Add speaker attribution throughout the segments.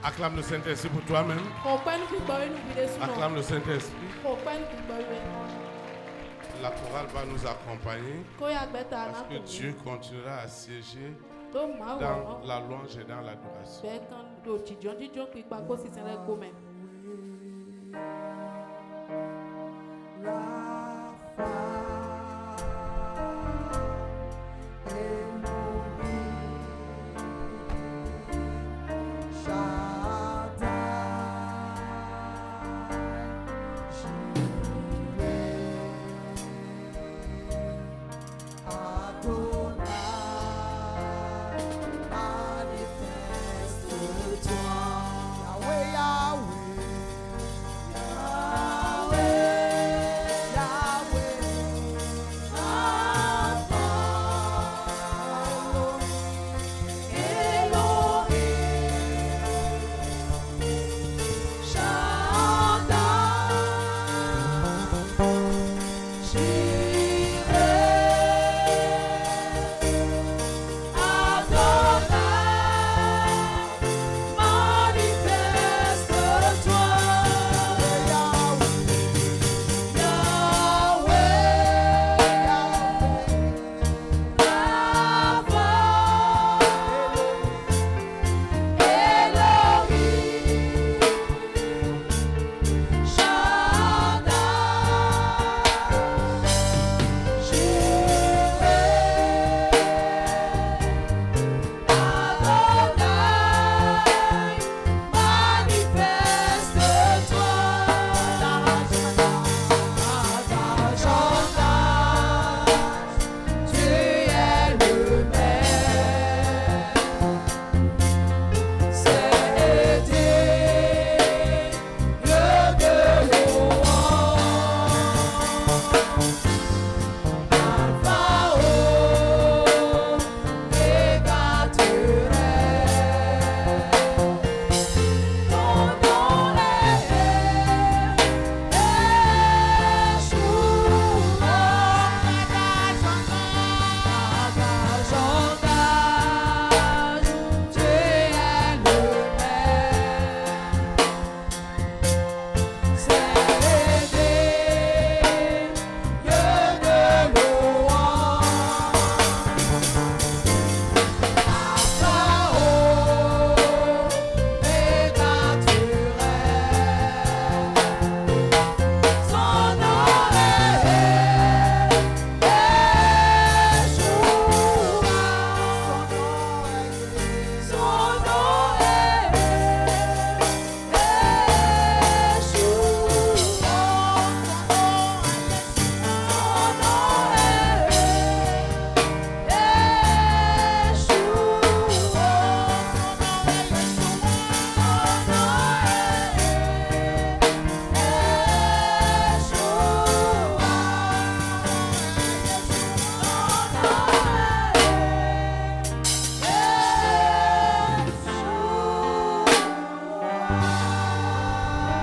Speaker 1: Acclame le Saint-Esprit pour toi-même. Acclame le Saint-Esprit. La chorale va nous accompagner parce que Dieu continuera à siéger dans la louange et dans l'adoration.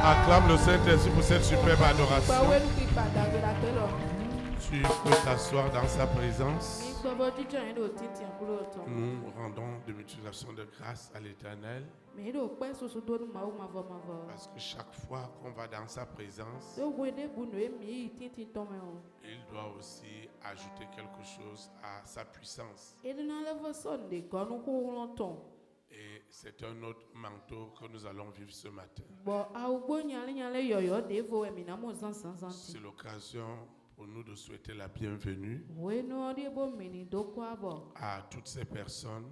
Speaker 1: Acclame le Saint-Esprit pour cette superbe adoration. Tu peux t'asseoir dans sa présence. Nous rendons de multiplication de grâce à l'Éternel. Parce que chaque fois qu'on va dans sa présence, il doit aussi ajouter quelque chose à sa puissance. Et c'est un autre manteau que nous allons vivre ce matin. C'est l'occasion pour nous de souhaiter la bienvenue à toutes ces personnes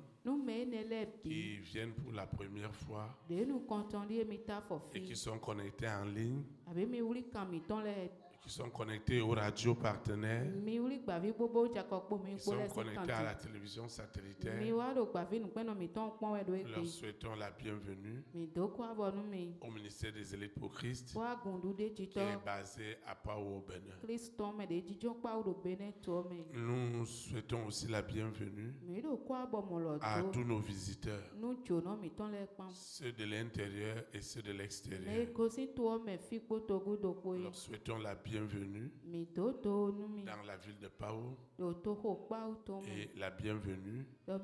Speaker 1: qui viennent pour la première fois et qui sont connectées en ligne, qui sont connectés aux radios partenaires, qui sont connectés à la télévision satellitaire. Nous leur souhaitons la bienvenue au ministère des élites pour Christ qui est basé à Pau au Bénin. Nous souhaitons aussi la bienvenue à tous nos visiteurs, ceux de l'intérieur et ceux de l'extérieur. Nous leur souhaitons la bienvenue bienvenue dans la ville de Pau et la bienvenue dans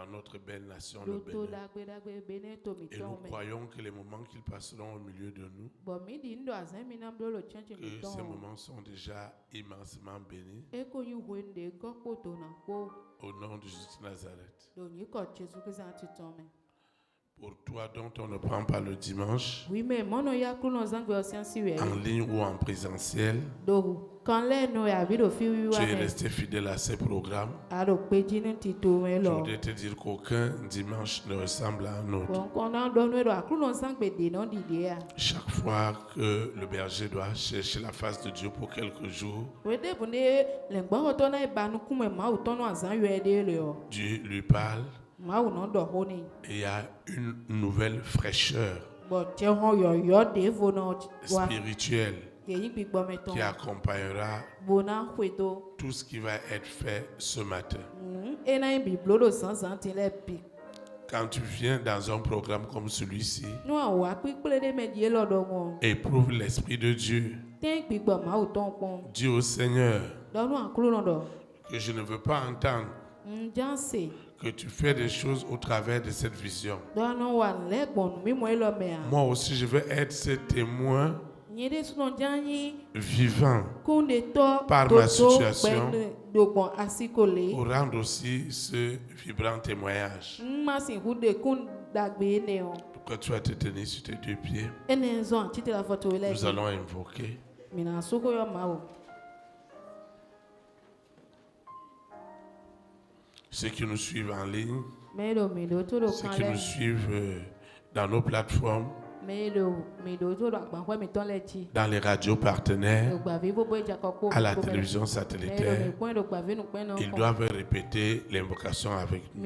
Speaker 1: notre belle nation, le Bénin. Et nous croyons que les moments qu'ils passeront au milieu de nous, que ces moments sont déjà immensément bénis. Au nom de Jésus de Nazareth. Pour toi dont on ne prend pas le dimanche, en ligne ou en présentiel, tu es resté fidèle à ces programmes. Je voudrais te dire qu'aucun dimanche ne ressemble à un autre. Chaque fois que le berger doit chercher la face de Dieu pour quelques jours, Dieu lui parle. Et il y a une nouvelle fraîcheur spirituelle qui accompagnera tout ce qui va être fait ce matin. Quand tu viens dans un programme comme celui-ci, éprouve l'Esprit de Dieu. Dis au Seigneur que je ne veux pas entendre que tu fais des choses au travers de cette vision. Moi aussi, je veux être ce témoin vivant par ma situation pour rendre aussi ce vibrant témoignage. Pourquoi tu vas te tenir sur tes deux pieds? Nous allons invoquer. Ceux qui nous suivent en ligne, ceux qui nous suivent dans nos plateformes, dans les radios partenaires, à la télévision satellitaire, ils doivent répéter l'invocation avec nous.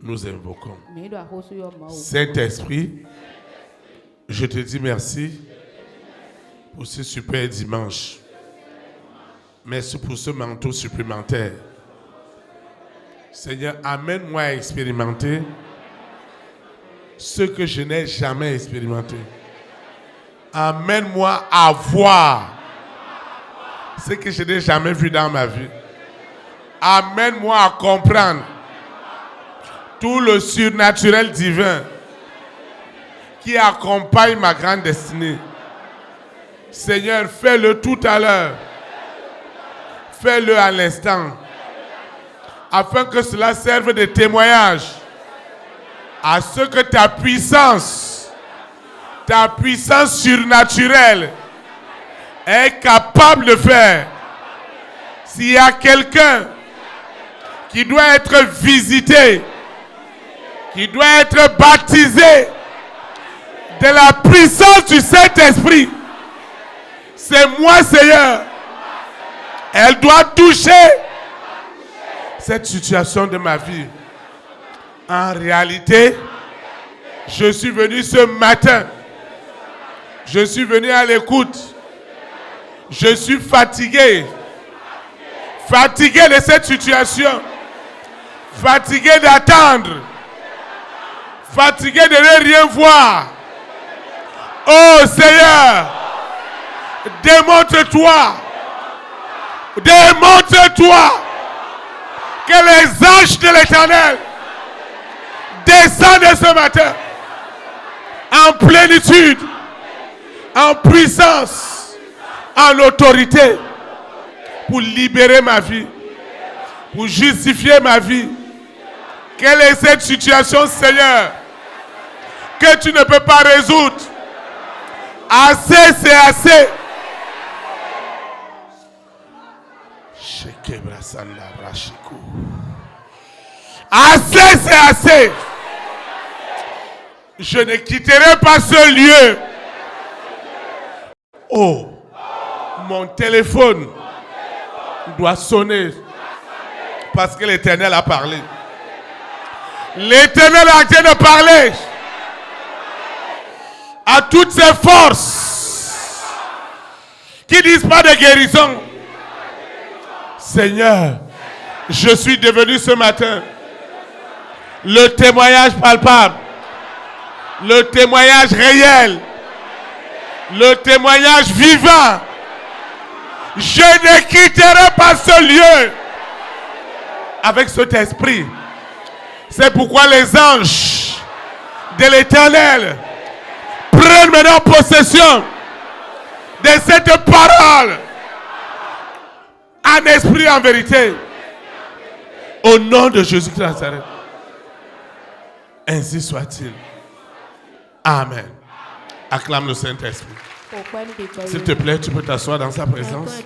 Speaker 1: Nous invoquons. Saint-Esprit, je te dis merci pour ce super dimanche. Merci pour ce manteau supplémentaire. Seigneur, amène-moi à expérimenter ce que je n'ai jamais expérimenté. Amène-moi à voir ce que je n'ai jamais vu dans ma vie. Amène-moi à comprendre tout le surnaturel divin qui accompagne ma grande destinée. Seigneur, fais-le tout à l'heure. Fais-le à l'instant. Afin que cela serve de témoignage à ce que ta puissance surnaturelle est capable de faire. S'il y a quelqu'un qui doit être visité, qui doit être baptisé de la puissance du Saint-Esprit, c'est moi, Seigneur. Elle doit toucher cette situation de ma vie. En réalité, je suis venu ce matin. Je suis venu à l'écoute. Je suis fatigué. Fatigué de cette situation. Fatigué d'attendre. Fatigué de ne rien voir. Oh Seigneur, démontre-toi. Démontre-toi. Que les anges de l'Éternel descendent ce matin en plénitude, en puissance, en autorité pour libérer ma vie, pour justifier ma vie. Quelle est cette situation, Seigneur, que tu ne peux pas résoudre? Assez, c'est assez. Assez, c'est assez. Je ne quitterai pas ce lieu. Oh, mon téléphone doit sonner parce que l'Éternel a parlé. L'Éternel a arrêté de parler à toutes ces forces qui disent pas de guérison. Seigneur, je suis devenu ce matin le témoignage palpable, le témoignage réel Le témoignage vivant. Je ne quitterai pas ce lieu avec cet esprit. C'est pourquoi les anges de l'Éternel prennent maintenant possession de cette parole en esprit, en vérité. Au nom de Jésus-Christ de Nazareth. Ainsi soit-il. Amen. Acclame le Saint-Esprit. S'il te plaît, tu peux t'asseoir dans sa présence.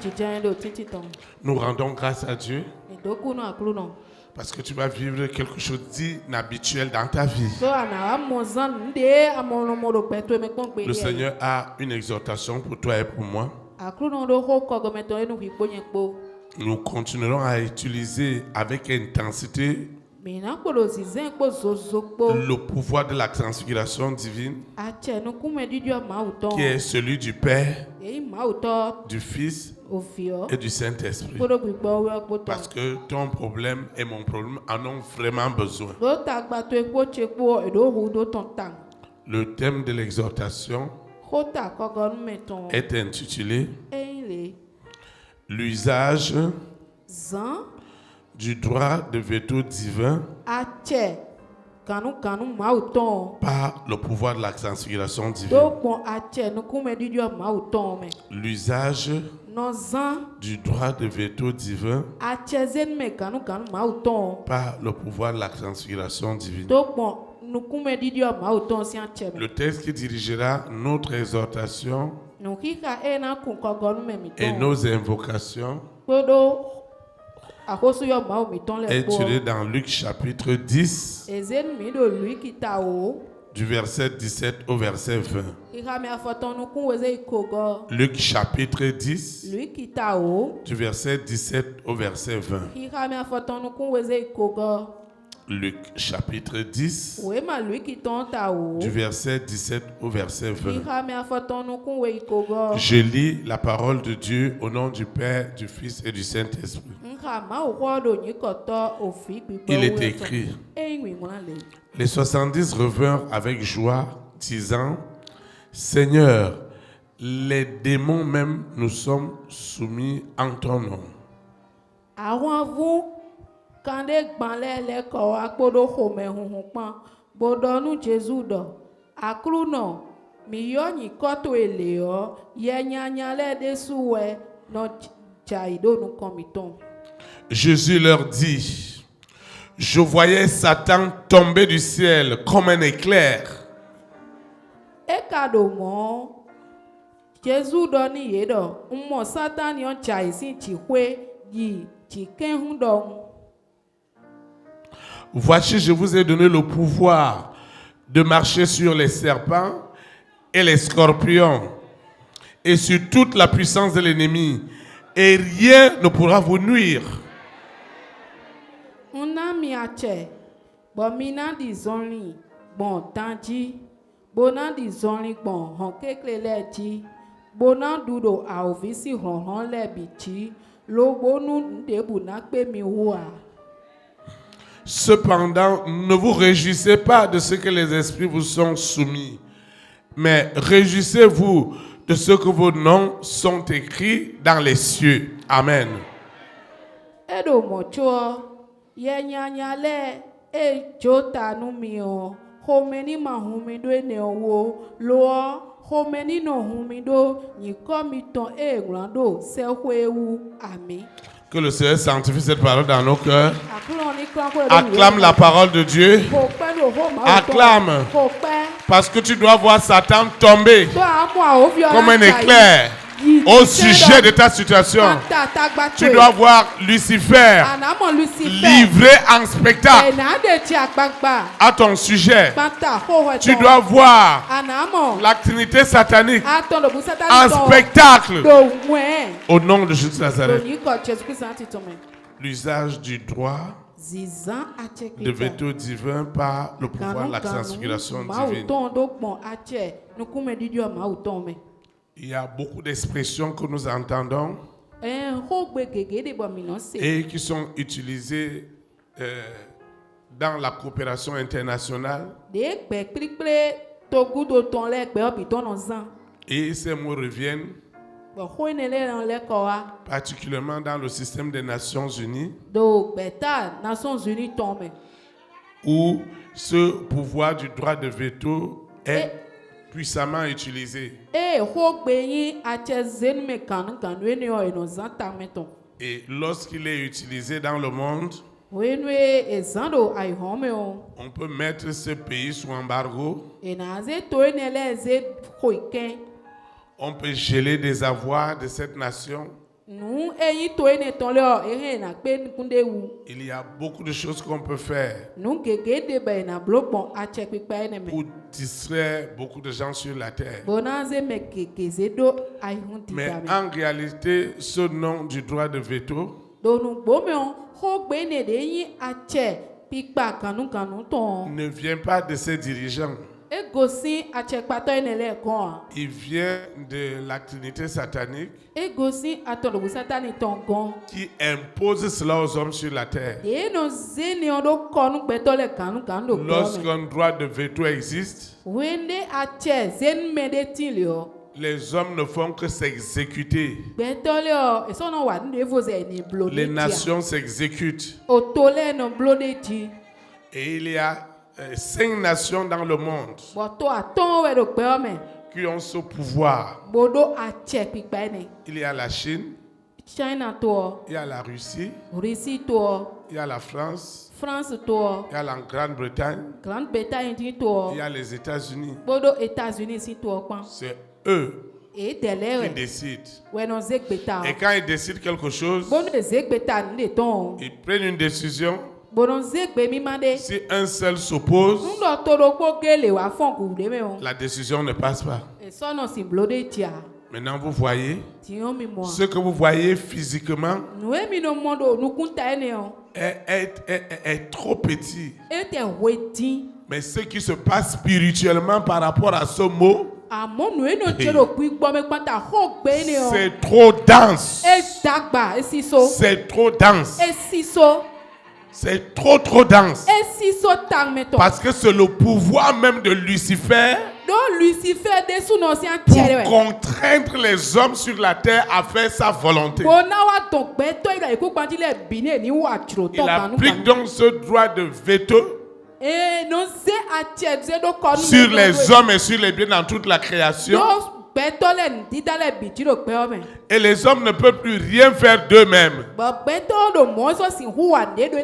Speaker 1: Nous rendons grâce à Dieu parce que tu vas vivre quelque chose d'inhabituel dans ta vie. Le Seigneur a une exhortation pour toi et pour moi. Nous continuerons à utiliser avec intensité le pouvoir de la transfiguration divine qui est celui du Père, du Fils et du Saint-Esprit. Parce que ton problème et mon problème en ont vraiment besoin. Le thème de l'exhortation est intitulé l'usage du droit de veto divin par le pouvoir de la transfiguration divine. L'usage du droit de veto divin par le pouvoir de la transfiguration divine. Le texte qui dirigera notre exhortation et nos invocations est tiré dans Luc chapitre 10 du verset 17 au verset 20. Luc chapitre 10 du verset 17 au verset 20. Luc chapitre 10 du verset 17 au verset 20. Je lis la parole de Dieu au nom du Père, du Fils et du Saint-Esprit. Il est écrit: les 70 revinrent avec joie, disant: Seigneur, les démons même nous sommes soumis en ton nom. Jésus leur dit: je voyais Satan tomber du ciel comme un éclair. Voici, je vous ai donné le pouvoir de marcher sur les serpents et les scorpions et sur toute la puissance de l'ennemi, et rien ne pourra vous nuire. Cependant, ne vous réjouissez pas de ce que les esprits vous sont soumis, mais réjouissez-vous de ce que vos noms sont écrits dans les cieux. Amen. Que le Seigneur sanctifie cette parole dans nos cœurs. Acclame la parole de Dieu. Acclame. Parce que tu dois voir Satan tomber comme un éclair au sujet de ta situation. Tu dois voir Lucifer livré en spectacle à ton sujet. Tu dois voir la Trinité satanique en spectacle au nom de Jésus de Nazareth. L'usage du droit de veto divin par le pouvoir de la transfiguration divine. Il y a beaucoup d'expressions que nous entendons et qui sont utilisées dans la coopération internationale Et ces mots reviennent particulièrement dans le système des Nations Unies, où ce pouvoir du droit de veto est puissamment utilisé. Et lorsqu'il est utilisé dans le monde, on peut mettre ce pays sous embargo. On peut geler des avoirs de cette nation. Il y a beaucoup de choses qu'on peut faire pour distraire beaucoup de gens sur la terre. Mais en réalité, ce nom du droit de veto ne vient pas de ses dirigeants. Il vient de la Trinité satanique qui impose cela aux hommes sur la terre. Lorsqu'un droit de veto existe, les hommes ne font que s'exécuter. Les nations s'exécutent. Et il y a 5 nations dans le monde qui ont ce pouvoir. Il y a la Chine, il y a la Russie, il y a la France, il y a la Grande-Bretagne, il y a les États-Unis. C'est eux qui décident. Et quand ils décident quelque chose, ils prennent une décision. Si un seul s'oppose, la décision ne passe pas. Maintenant, vous voyez, ce que vous voyez physiquement est trop petit. Mais ce qui se passe spirituellement par rapport à ce mot, c'est trop dense. C'est trop dense. C'est trop dense. Parce que c'est le pouvoir même de Lucifer pour contraindre les hommes sur la terre à faire sa volonté. Il applique donc ce droit de veto sur les hommes et sur les biens dans toute la création. Et les hommes ne peuvent plus rien faire d'eux-mêmes.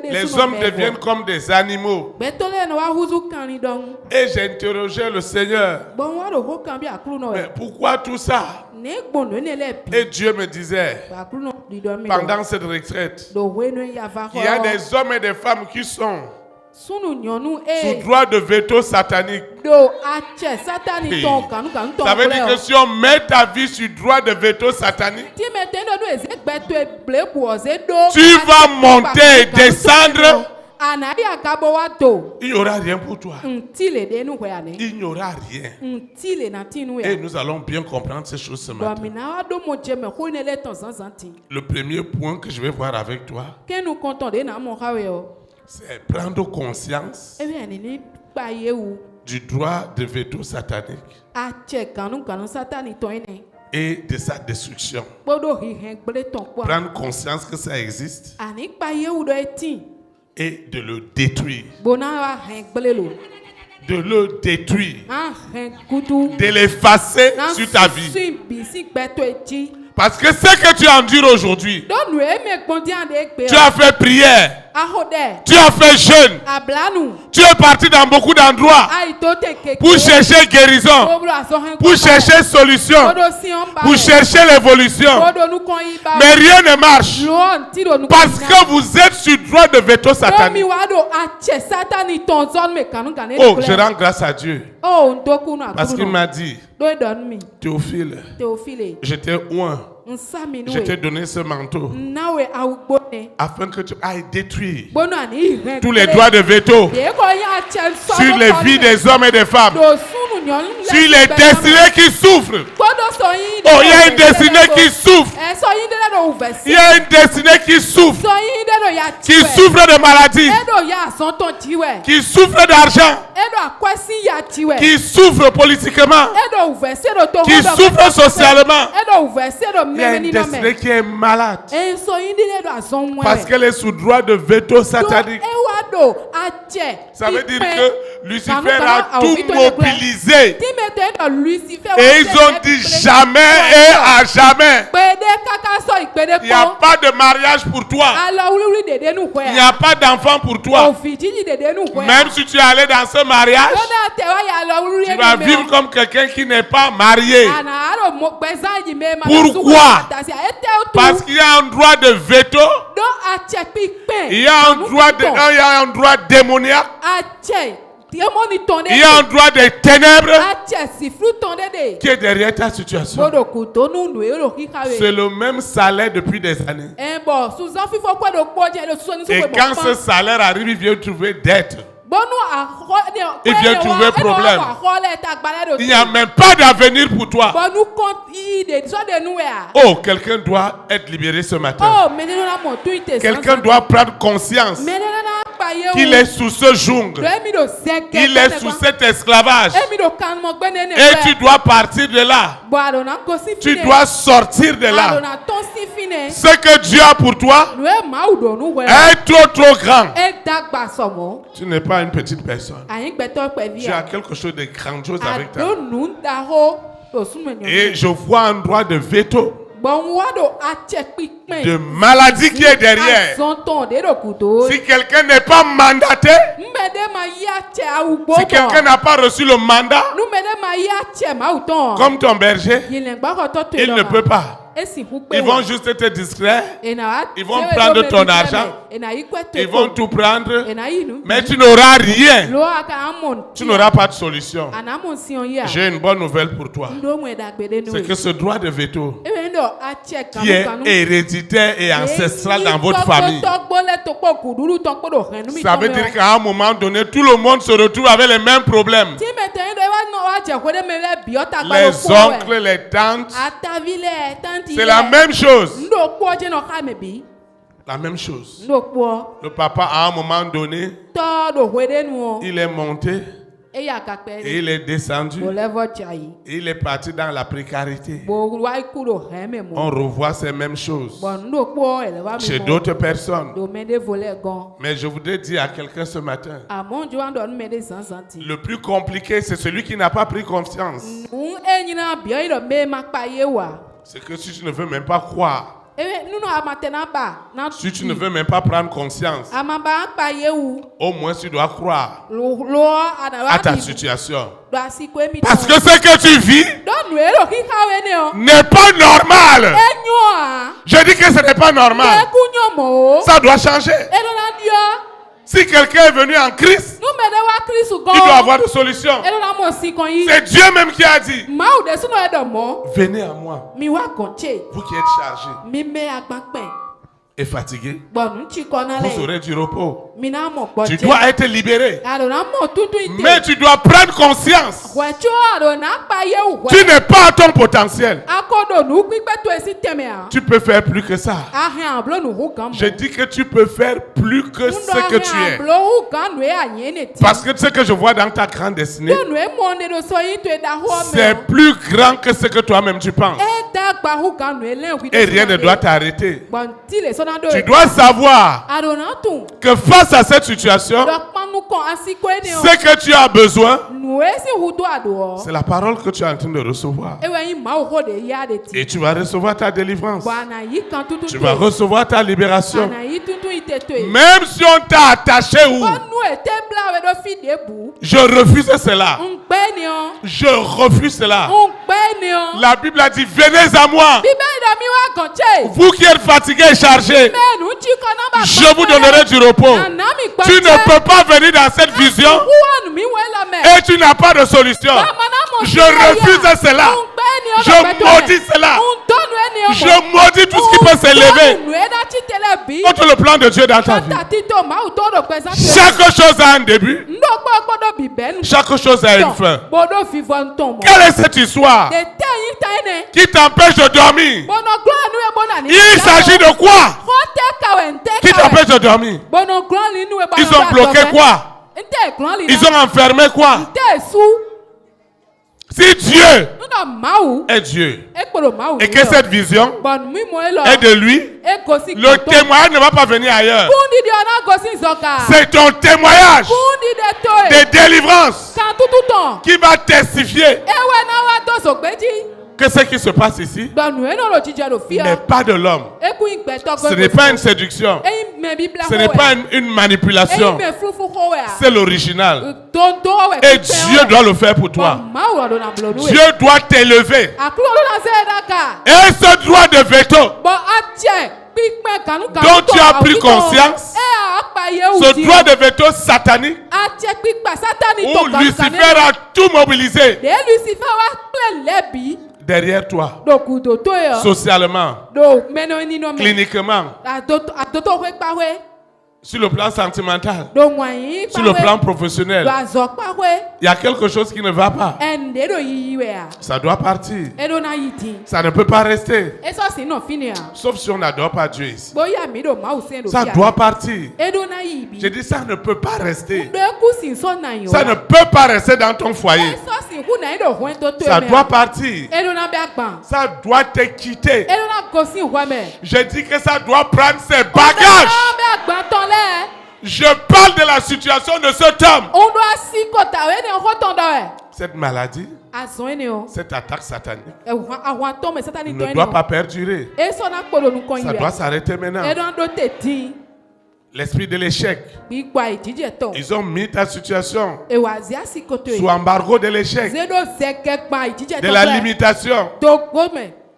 Speaker 1: Les hommes deviennent comme des animaux. Et j'ai interrogé le Seigneur. Mais pourquoi tout ça? Et Dieu me disait, pendant cette retraite, il y a des hommes et des femmes qui sont sous droit de veto satanique. Ça veut dire que si on met ta vie sur droit de veto satanique, tu vas monter et descendre. Il n'y aura rien pour toi. Il n'y aura rien. Et nous allons bien comprendre ces choses ce matin. Le premier point que je vais voir avec toi, c'est prendre conscience du droit de veto satanique et de sa destruction. Prendre conscience que ça existe et de le détruire. De le détruire. De l'effacer sur ta vie. Parce que ce que tu endures aujourd'hui, tu as fait prière. Tu as fait jeûne. Tu es parti dans beaucoup d'endroits pour chercher guérison, pour chercher solution, pour chercher l'évolution. Mais rien ne marche parce que vous êtes sur droit de veto satanique. Oh, je rends grâce à Dieu parce qu'il m'a dit, Théophile, je t'ai oint. Je t'ai donné ce manteau afin que tu ailles détruire tous les droits de veto sur les vies des hommes et des femmes, sur les destinées qui souffrent. Oh, il y a une destinée qui souffre. Il y a une destinée qui souffre. qui souffre de maladie, qui souffre d'argent, qui souffre politiquement, qui souffre socialement. Il y a une destinée qui est malade parce qu'elle est sous droit de veto satanique. Ça veut dire que Lucifer a tout mobilisé. Et ils ont dit jamais et à jamais. Il n'y a pas de mariage pour toi. Il n'y a pas d'enfant pour toi. Même si tu es allé dans ce mariage, tu vas vivre comme quelqu'un qui n'est pas marié. Pourquoi? Parce qu'il y a un droit de veto. Il y a un droit démoniaque. Il y a un droit des ténèbres qui est derrière ta situation. C'est le même salaire depuis des années. Et quand ce salaire arrive, il vient trouver dette. Il vient trouver problème. Il n'y a même pas d'avenir pour toi. Oh, quelqu'un doit être libéré ce matin. Quelqu'un doit prendre conscience qu'il est sous ce joug. Il est sous cet esclavage. Et tu dois partir de là. Tu dois sortir de là. Ce que Dieu a pour toi est trop grand. Tu n'es pas une petite personne. Tu as quelque chose de grandiose avec toi. Et je vois un droit de veto, de maladie qui est derrière. Si quelqu'un n'est pas mandaté, si quelqu'un n'a pas reçu le mandat, comme ton berger, il ne peut pas. Ils vont juste être discrets. Ils vont prendre ton argent. Ils vont tout prendre. Mais tu n'auras rien. Tu n'auras pas de solution. J'ai une bonne nouvelle pour toi. C'est que ce droit de veto qui est héréditaire et ancestral dans votre famille, ça veut dire qu'à un moment donné, tout le monde se retrouve avec les mêmes problèmes. Les oncles, les tantes, c'est la même chose. La même chose. Le papa, à un moment donné, il est monté et il est descendu. Et il est parti dans la précarité. On revoit ces mêmes choses chez d'autres personnes. Mais je voudrais dire à quelqu'un ce matin, le plus compliqué, c'est celui qui n'a pas pris confiance. C'est que si tu ne veux même pas croire, si tu ne veux même pas prendre conscience, au moins tu dois croire à ta situation. Parce que ce que tu vis n'est pas normal. Je dis que ce n'est pas normal. Ça doit changer. Si quelqu'un est venu en Christ, il doit avoir des solutions. C'est Dieu même qui a dit, venez à moi, vous qui êtes chargés et fatigués, vous aurez du repos. Tu dois être libéré. Mais tu dois prendre conscience. Tu n'es pas à ton potentiel. Tu peux faire plus que ça. Je dis que tu peux faire plus que ce que tu es. Parce que ce que je vois dans ta grande destinée, c'est plus grand que ce que toi-même tu penses. Et rien ne doit t'arrêter. Tu dois savoir que face à cette situation, ce que tu as besoin, c'est la parole que tu es en train de recevoir. Et tu vas recevoir ta délivrance. Tu vas recevoir ta libération. Même si on t'a attaché où, je refuse cela. Je refuse cela. La Bible a dit, venez à moi. Vous qui êtes fatigués et chargés, je vous donnerai du repos. Tu ne peux pas venir dans cette vision et tu n'as pas de solution. Je refuse cela. Je maudis cela. Je maudis tout ce qui peut s'élever contre le plan de Dieu dans ta vie. Chaque chose a un début. Chaque chose a une fin. Quelle est cette histoire? qui t'empêche de dormir. Il s'agit de quoi? Qui t'empêche de dormir? Ils ont bloqué quoi? Ils ont enfermé quoi? Si Dieu est Dieu et que cette vision est de lui, le témoignage ne va pas venir ailleurs. C'est ton témoignage de délivrance qui va testifier que ce qui se passe ici n'est pas de l'homme. Ce n'est pas une séduction. Ce n'est pas une manipulation. C'est l'original. Et Dieu doit le faire pour toi. Dieu doit t'élever. Et ce droit de veto dont tu as pris conscience, ce droit de veto satanique où Lucifer a tout mobilisé derrière toi, socialement, cliniquement, sur le plan sentimental, sur le plan professionnel. Il y a quelque chose qui ne va pas. Ça doit partir. Ça ne peut pas rester. Sauf si on n'adore pas Dieu ici. Ça doit partir. Je dis ça ne peut pas rester. Ça ne peut pas rester dans ton foyer. Ça doit partir. Ça doit te quitter. Je dis que ça doit prendre ses bagages. Je parle de la situation de cet homme. Cette maladie, cette attaque satanique ne doit pas perdurer. Ça doit s'arrêter maintenant. L'esprit de l'échec. Ils ont mis ta situation sous embargo de l'échec, de la limitation.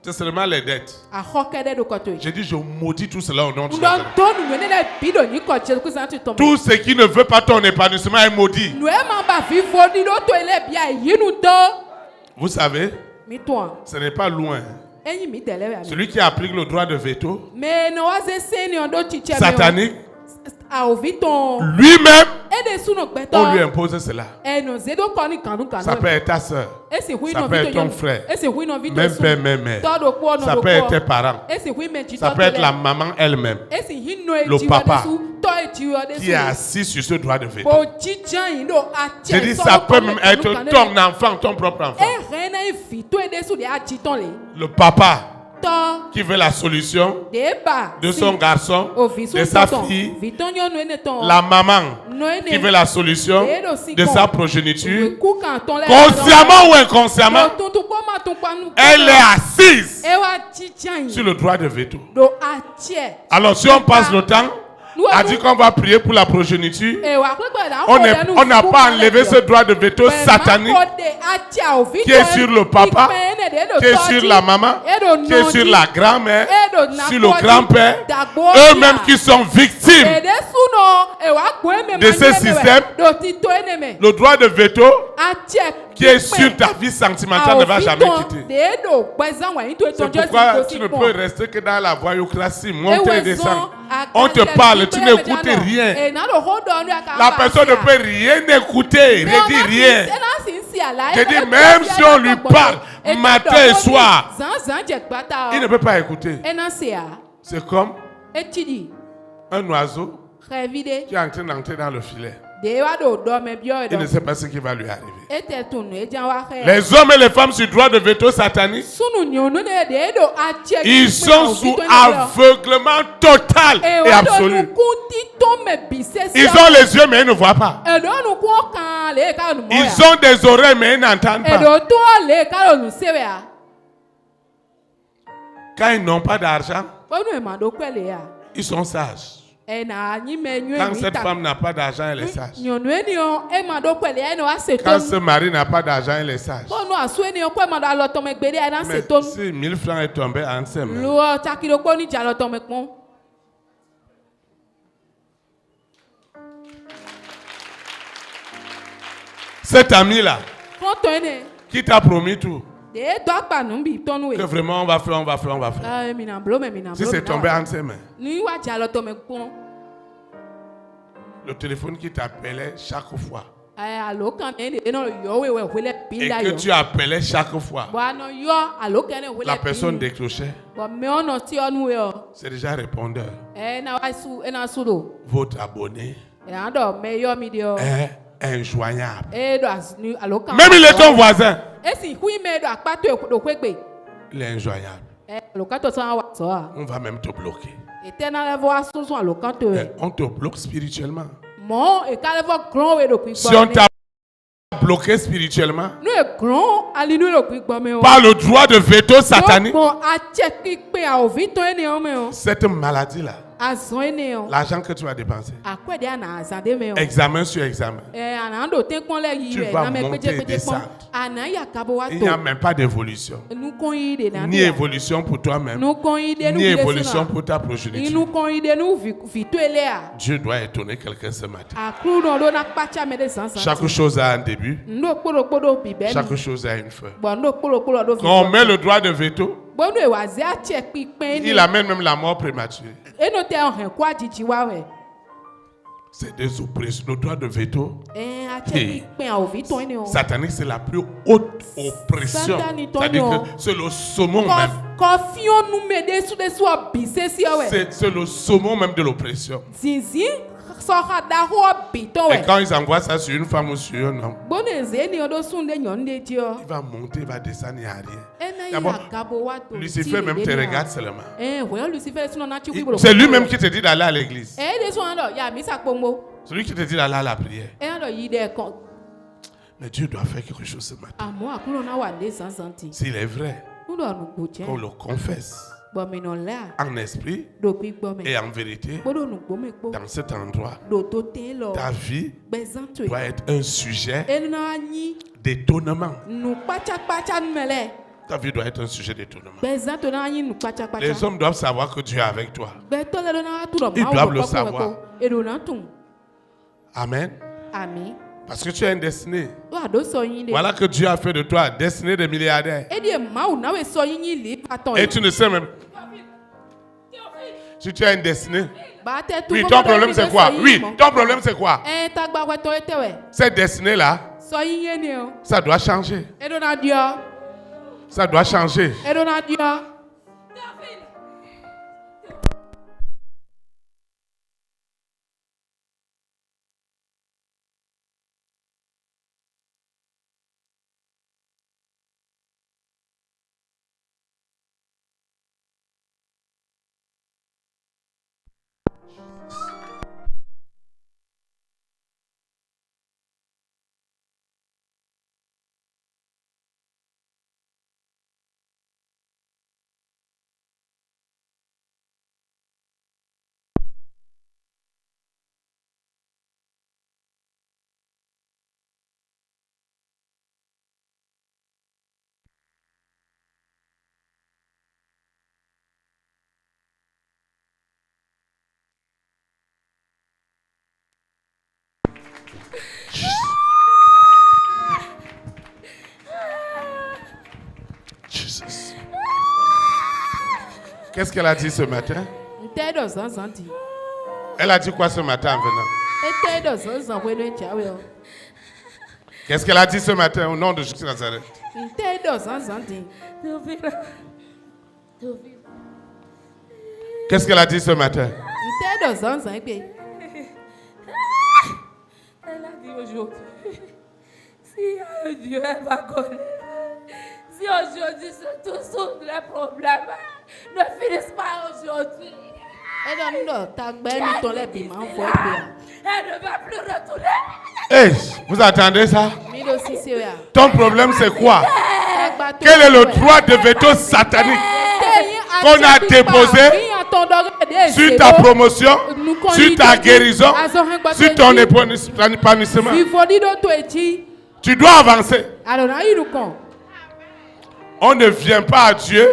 Speaker 1: C'est seulement les dettes. Je dis, je maudis tout cela au nom de Jésus. Tout ce qui ne veut pas ton épanouissement est maudit. Vous savez, ce n'est pas loin. Celui qui applique le droit de veto satanique, lui-même, on lui impose cela. Ça peut être ta soeur, ça peut être ton frère, même père, même mère. Ça peut être tes parents, ça peut être la maman elle-même, le papa qui est assis sur ce droit de veto. Je dis, ça peut même être ton enfant, ton propre enfant. Le papa qui veut la solution de son garçon, de sa fille, la maman qui veut la solution de sa progéniture, consciemment ou inconsciemment, elle est assise sur le droit de veto. Alors si on passe le temps a dit qu'on va prier pour la progéniture, on n'a pas enlevé ce droit de veto satanique qui est sur le papa, qui est sur la maman, qui est sur la grand-mère, sur le grand-père, eux-mêmes qui sont victimes de ce système. Le droit de veto qui est sur ta vie sentimentale ne va jamais quitter. C'est pourquoi tu ne peux rester que dans la voyoucratie, monter et descendre. On te parle, tu n'écoutes rien. La personne ne peut rien écouter, ne dit rien. Je dis, même si on lui parle matin et soir, il ne peut pas écouter. C'est comme un oiseau qui est en train d'entrer dans le filet. Il ne sait pas ce qui va lui arriver. Les hommes et les femmes sur droit de veto satanique, ils sont sous aveuglement total et absolu. Ils ont les yeux mais ils ne voient pas. Ils ont des oreilles mais ils n'entendent pas. Quand ils n'ont pas d'argent, ils sont sages. Quand cette femme n'a pas d'argent, elle est sage. Quand ce mari n'a pas d'argent, elle est sage. Mais si 1000 francs est tombé en ses mains, cet ami-là, qui t'a promis tout, que vraiment on va faire. Si c'est tombé en ses mains, le téléphone qui t'appelait chaque fois Et que tu appelais chaque fois, la personne décrochait. C'est déjà répondeur. Votre abonné est injoignable. Même il est ton voisin. Il est injoignable. On va même te bloquer. On te bloque spirituellement. Si on t'a bloqué spirituellement par le droit de veto satanique, cette maladie-là, l'argent que tu as dépensé, examen sur examen, tu vas monter et descendre. Il n'y a même pas d'évolution. Ni évolution pour toi-même, ni évolution pour ta progéniture. Dieu doit étonner quelqu'un ce matin. Chaque chose a un début. Chaque chose a une fin. Quand on met le droit de veto, il amène même la mort prématurée. C'est des oppressions. Le droit de veto satanique, c'est la plus haute oppression. C'est-à-dire que c'est le saumon même. C'est le saumon même de l'oppression. Et quand ils envoient ça sur une femme ou sur un homme, il va monter, il va descendre, il n'y a rien. Lucifer même te regarde seulement. C'est lui-même qui te dit d'aller à l'église. C'est lui qui te dit d'aller à la prière. Mais Dieu doit faire quelque chose ce matin. S'il est vrai, qu'on le confesse en esprit et en vérité, dans cet endroit, ta vie doit être un sujet d'étonnement. Ta vie doit être un sujet d'étonnement. Les hommes doivent savoir que Dieu est avec toi. Ils doivent le savoir. Amen. Parce que tu as une destinée. Voilà que Dieu a fait de toi, destinée de milliardaire. Et tu ne sais même. Si tu as une destinée. Oui, ton problème c'est quoi? Oui, ton problème c'est quoi? Cette destinée-là, ça doit changer. Ça doit changer. Qu'est-ce qu'elle a dit ce matin? Elle a dit quoi ce matin en venant? Qu'est-ce qu'elle a dit ce matin au nom de Jésus de Nazareth? Qu'est-ce qu'elle a dit ce matin?
Speaker 2: Elle a dit aujourd'hui, si Dieu va connaître, si aujourd'hui c'est tous les problèmes ne finissent pas aujourd'hui, elle ne va plus retourner.
Speaker 1: Hey, vous attendez ça? Ton problème c'est quoi? Quel est le droit de veto satanique qu'on a déposé sur ta promotion, sur ta guérison, sur ton épanouissement? Tu dois avancer. On ne vient pas à Dieu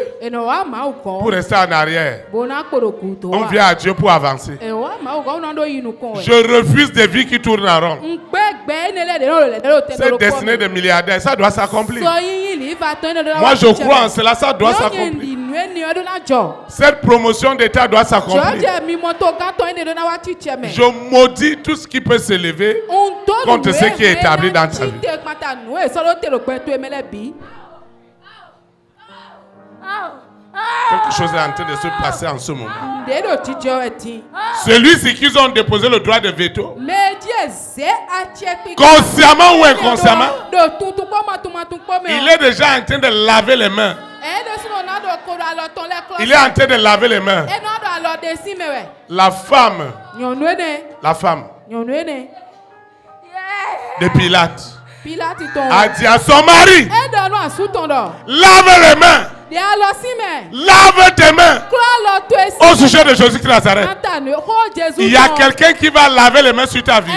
Speaker 1: pour rester en arrière. On vient à Dieu pour avancer. Je refuse des vies qui tournent en rond. Cette destinée de milliardaire, ça doit s'accomplir. Moi je crois en cela, ça doit s'accomplir. Cette promotion d'état doit s'accomplir. Je maudis tout ce qui peut s'élever contre ce qui est établi dans ta vie. Quelque chose est en train de se passer en ce moment. Celui-ci qu'ils ont déposé le droit de veto, consciemment ou inconsciemment, il est déjà en train de laver les mains. Il est en train de laver les mains. La femme de Pilate a dit à son mari, lave les mains. Lave tes mains. Au sujet de Jésus de Nazareth, il y a quelqu'un qui va laver les mains sur ta vie.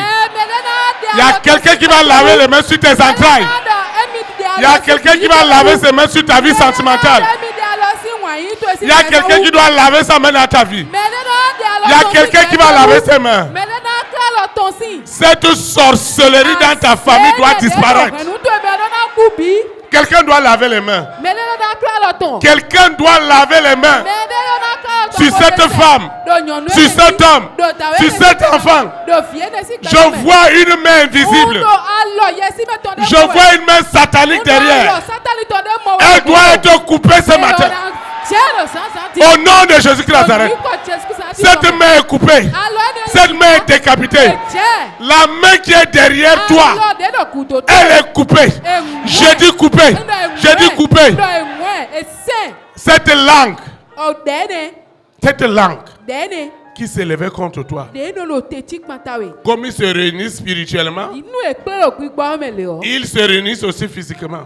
Speaker 1: Il y a quelqu'un qui va laver les mains sur tes entrailles. Il y a quelqu'un qui va laver ses mains sur ta vie sentimentale. Il y a quelqu'un qui doit laver sa main dans ta vie. Il y a quelqu'un qui va laver ses mains. Cette sorcellerie dans ta famille doit disparaître. Quelqu'un doit laver les mains. Quelqu'un doit laver les mains sur cette femme, sur cet homme, sur cet enfant. Je vois une main invisible. Je vois une main satanique derrière. Elle doit être coupée ce matin. Au nom de Jésus de Nazareth, cette main est coupée. Cette main est décapitée. La main qui est derrière toi, elle est coupée. J'ai dit coupée. J'ai dit coupée. Cette langue qui s'élevait contre toi, comme ils se réunissent spirituellement, ils se réunissent aussi physiquement.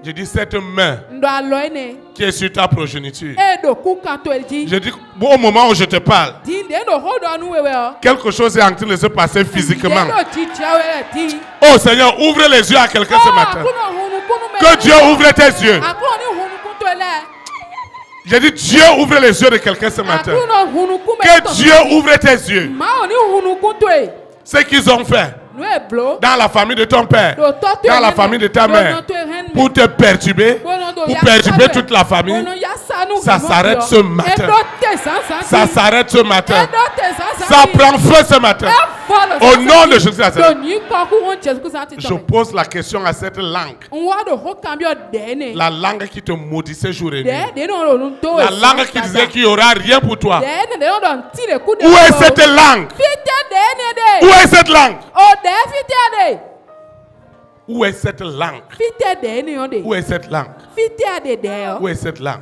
Speaker 1: Je dis cette main qui est sur ta progéniture. Je dis au moment où je te parle, quelque chose est en train de se passer physiquement. Oh Seigneur, ouvre les yeux à quelqu'un ce matin. Que Dieu ouvre tes yeux. J'ai dit Dieu ouvre les yeux de quelqu'un ce matin. Que Dieu ouvre tes yeux. Ce qu'ils ont fait dans la famille de ton père, dans la famille de ta mère, pour te perturber, pour perturber toute la famille, ça s'arrête ce matin. Ça s'arrête ce matin. Ça prend feu ce matin. Au nom de Jésus. Je pose la question à cette langue. La langue qui te maudissait jour et nuit. La langue qui disait qu'il n'y aura rien pour toi. Où est cette langue? Où est cette langue? Où est cette langue? Où est cette langue? Où est cette langue?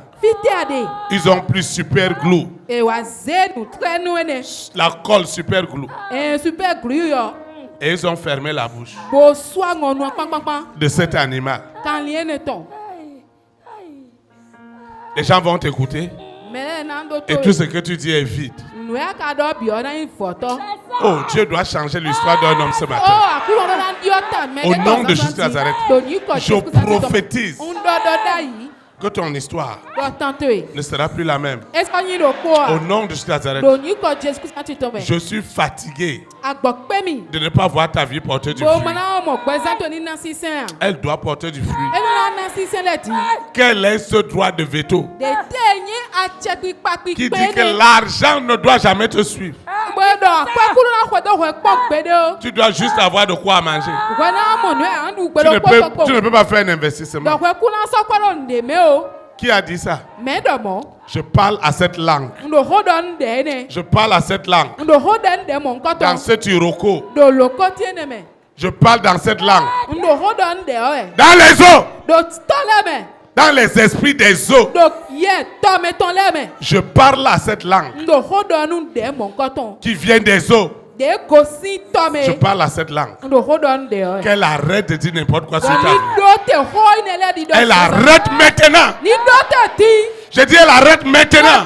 Speaker 1: Ils ont pris super glue. La colle super glue. Et ils ont fermé la bouche de cet animal. Les gens vont t'écouter. Et tout ce que tu dis est vide. Oh, Dieu doit changer l'histoire d'un homme ce matin. Au nom de Jésus de Nazareth, je prophétise que ton histoire ne sera plus la même. Au nom de Jésus de Nazareth, je suis fatigué de ne pas voir ta vie porter du fruit. Elle doit porter du fruit. Quel est ce droit de veto qui dit que l'argent ne doit jamais te suivre? Tu dois juste avoir de quoi manger. Tu ne peux pas faire un investissement. Qui a dit ça? Je parle à cette langue. Je parle à cette langue. Dans cet iroko. Je parle dans cette langue. Dans les eaux. Dans les esprits des eaux. Je parle à cette langue qui vient des eaux. Je parle à cette langue. Qu'elle arrête de dire n'importe quoi sur ta vie. Elle arrête maintenant. Je dis elle arrête maintenant.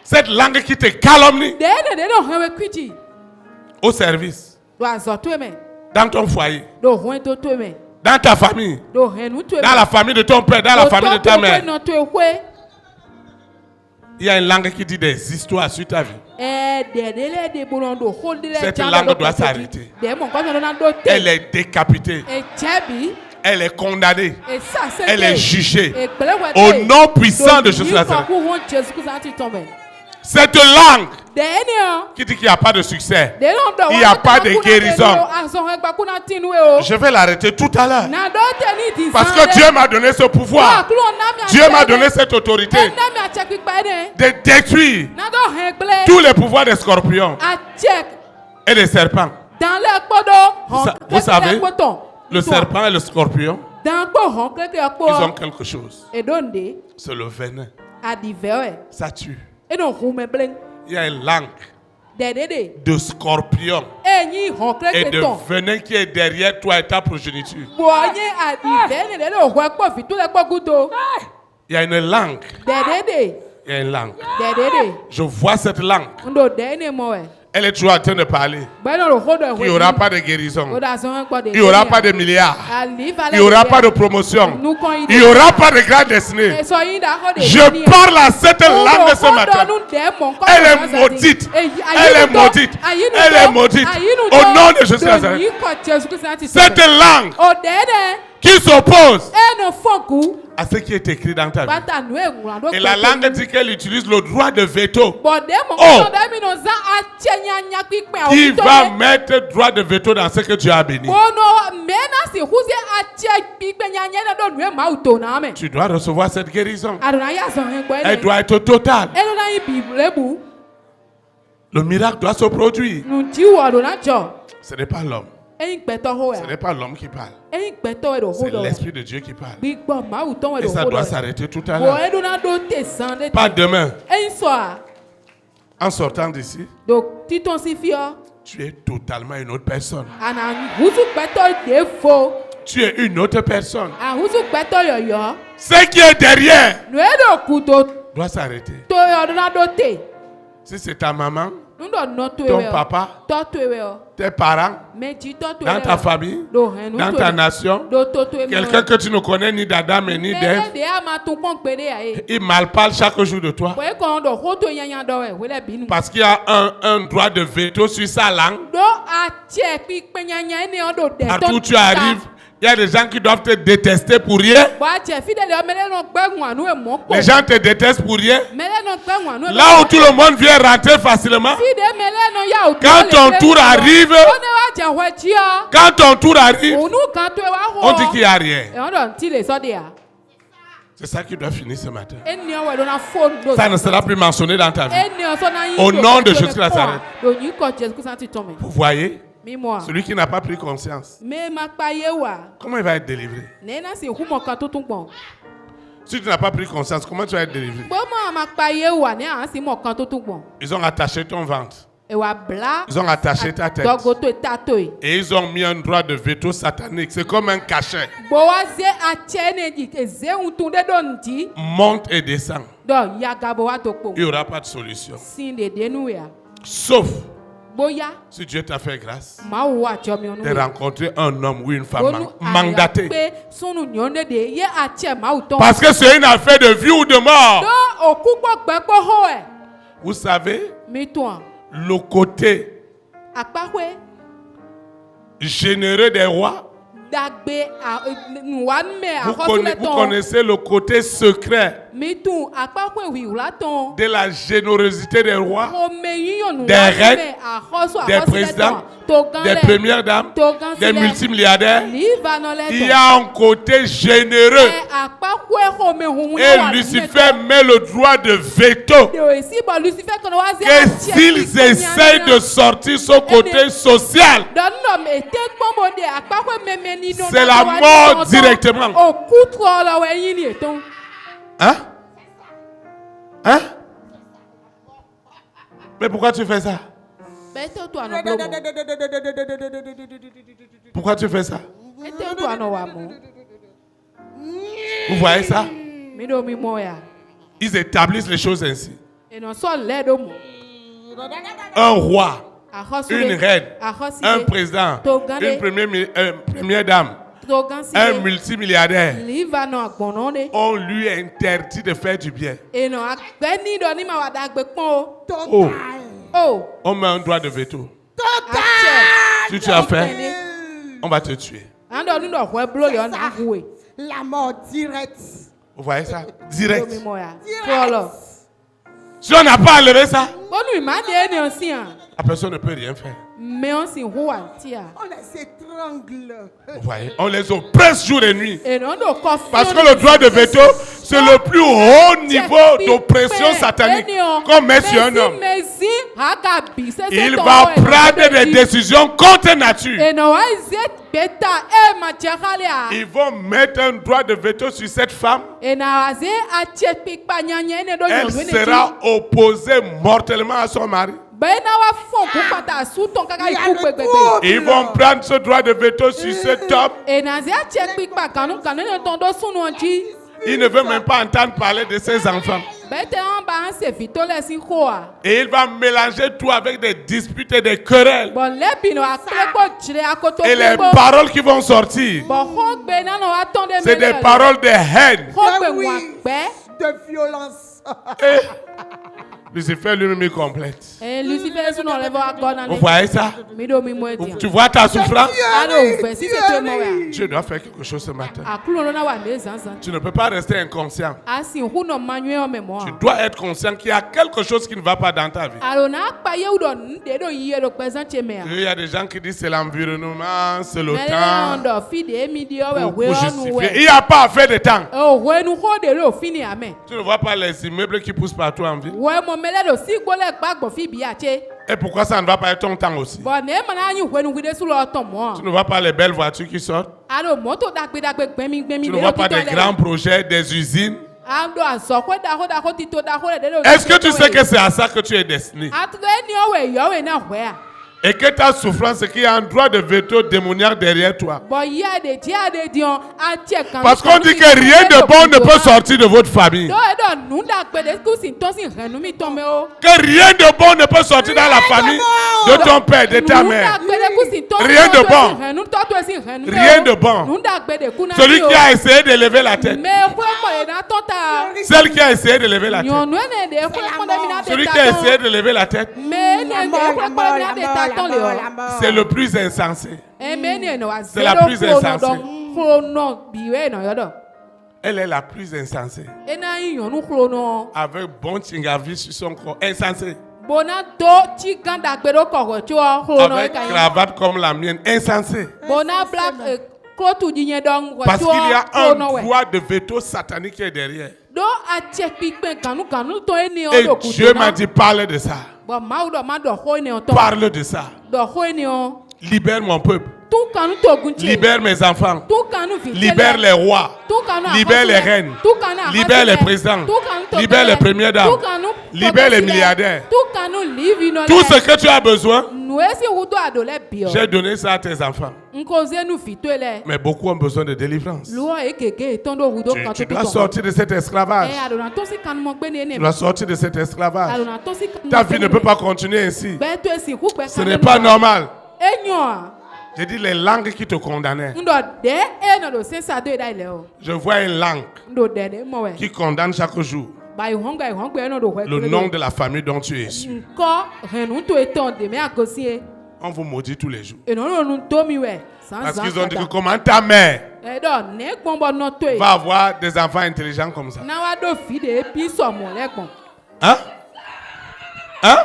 Speaker 1: Cette langue qui te calomnie au service, dans ton foyer, dans ta famille, dans la famille de ton père, dans la famille de ta mère. Il y a une langue qui dit des histoires sur ta vie. Cette langue doit s'arrêter. Elle est décapitée. Elle est condamnée. Elle est jugée. Au nom puissant de Jésus-Christ. Cette langue qui dit qu'il n'y a pas de succès, il n'y a pas de guérison. Je vais l'arrêter tout à l'heure. Parce que Dieu m'a donné ce pouvoir. Dieu m'a donné cette autorité de détruire tous les pouvoirs des scorpions et des serpents. Vous savez, le serpent et le scorpion, ils ont quelque chose. C'est le venin. Ça tue. Il y a une langue de scorpion et de venin qui est derrière toi et ta progéniture. Il y a une langue. Il y a une langue. Je vois cette langue. Elle est toujours en train de parler. Il n'y aura pas de guérison. Il n'y aura pas de milliards. Il n'y aura pas de promotion. Il n'y aura pas de grande destinée. Je parle à cette langue ce matin. Elle est maudite. Elle est maudite. Elle est maudite. Au nom de Jésus. Cette langue qui s'oppose à ce qui est écrit dans ta vie. Et la langue dit qu'elle utilise le droit de veto. Qui va mettre droit de veto dans ce que tu as béni? Tu dois recevoir cette guérison. Elle doit être totale. Le miracle doit se produire. Ce n'est pas l'homme. Ce n'est pas l'homme qui parle. C'est l'Esprit de Dieu qui parle. Et ça doit s'arrêter tout à l'heure. Pas demain. En sortant d'ici, tu es totalement une autre personne. Tu es une autre personne. Ce qui est derrière doit s'arrêter. Si c'est ta maman, ton papa, tes parents, dans ta famille, dans ta nation, quelqu'un que tu ne connais ni d'Adam ni d'Ève, il malparle chaque jour de toi. Parce qu'il y a un droit de veto sur sa langue. Partout où tu arrives, il y a des gens qui doivent te détester pour rien. Les gens te détestent pour rien. Là où tout le monde vient rentrer facilement. Quand ton tour arrive, on dit qu'il n'y a rien. C'est ça qui doit finir ce matin. Ça ne sera plus mentionné dans ta vie. Au nom de Jésus-Christ. Vous voyez? Celui qui n'a pas pris conscience, comment il va être délivré? Si tu n'as pas pris conscience, comment tu vas être délivré? Ils ont attaché ton ventre. Ils ont attaché ta tête. Et ils ont mis un droit de veto satanique. C'est comme un cachet. Monte et descend. Il n'y aura pas de solution. Sauf si Dieu t'a fait grâce de rencontrer un homme ou une femme mandaté. Parce que c'est une affaire de vie ou de mort. Vous savez, le côté généreux des rois, vous connaissez le côté secret de la générosité des rois, des reines, des présidents, des premières dames, des multimilliardaires. Il y a un côté généreux. Et Lucifer met le droit de veto. Et s'ils essayent de sortir son côté social, c'est la mort directement. Hein? Hein? Mais pourquoi tu fais ça? Pourquoi tu fais ça? Vous voyez ça? Ils établissent les choses ainsi. Un roi, une reine, un président, une première dame, un multimilliardaire, on lui interdit de faire du bien. On met un droit de veto. Si tu as fait, on va te tuer.
Speaker 3: La mort directe.
Speaker 1: Vous voyez ça? Direct. Si on n'a pas enlevé ça, la personne ne peut rien faire.
Speaker 3: On les étrangle.
Speaker 1: Vous voyez? On les oppresse jour et nuit. Parce que le droit de veto, c'est le plus haut niveau d'oppression satanique qu'on met sur un homme. Il va prendre des décisions contre nature. Ils vont mettre un droit de veto sur cette femme. Elle sera opposée mortellement à son mari. Ils vont prendre ce droit de veto sur cet homme. Il ne veut même pas entendre parler de ses enfants. Et il va mélanger tout avec des disputes et des querelles. Et les paroles qui vont sortir, c'est des paroles de haine,
Speaker 3: de violence.
Speaker 1: Lucifer lui-même complète. Vous voyez ça? Tu vois ta souffrance? Tu dois faire quelque chose ce matin. Tu ne peux pas rester inconscient. Tu dois être conscient qu'il y a quelque chose qui ne va pas dans ta vie. Il y a des gens qui disent c'est l'environnement, c'est le temps. Pour justifier. Il n'y a pas à faire de temps. Tu ne vois pas les immeubles qui poussent partout en ville? Et pourquoi ça ne va pas être ton temps aussi? Tu ne vois pas les belles voitures qui sortent? Tu ne vois pas des grands projets, des usines? Est-ce que tu sais que c'est à ça que tu es destiné? Et que ta souffrance, c'est qu'il y a un droit de veto démoniaque derrière toi. Parce qu'on dit que rien de bon ne peut sortir de votre famille. Que rien de bon ne peut sortir dans la famille de ton père, de ta mère. Rien de bon. Rien de bon. Celui qui a essayé de lever la tête. Celle qui a essayé de lever la tête. Celui qui a essayé de lever la tête. C'est le plus insensé. C'est la plus insensée. Elle est la plus insensée. Avec bon tingavi sur son corps. Insensé. Avec cravate comme la mienne. Insensé. Parce qu'il y a un droit de veto satanique qui est derrière. Et Dieu m'a dit parle de ça. Parle de ça. Libère mon peuple. Libère mes enfants. Libère les rois. Libère les reines. Libère les présidents. Libère les premières dames. Libère les milliardaires. Tout ce que tu as besoin, j'ai donné ça à tes enfants. Mais beaucoup ont besoin de délivrance. Tu dois sortir de cet esclavage. Tu dois sortir de cet esclavage. Ta vie ne peut pas continuer ainsi. Ce n'est pas normal. J'ai dit les langues qui te condamnaient. Je vois une langue qui condamne chaque jour le nom de la famille dont tu es issu. On vous maudit tous les jours. Parce qu'ils ont dit que comment ta mère va avoir des enfants intelligents comme ça. Hein? Hein?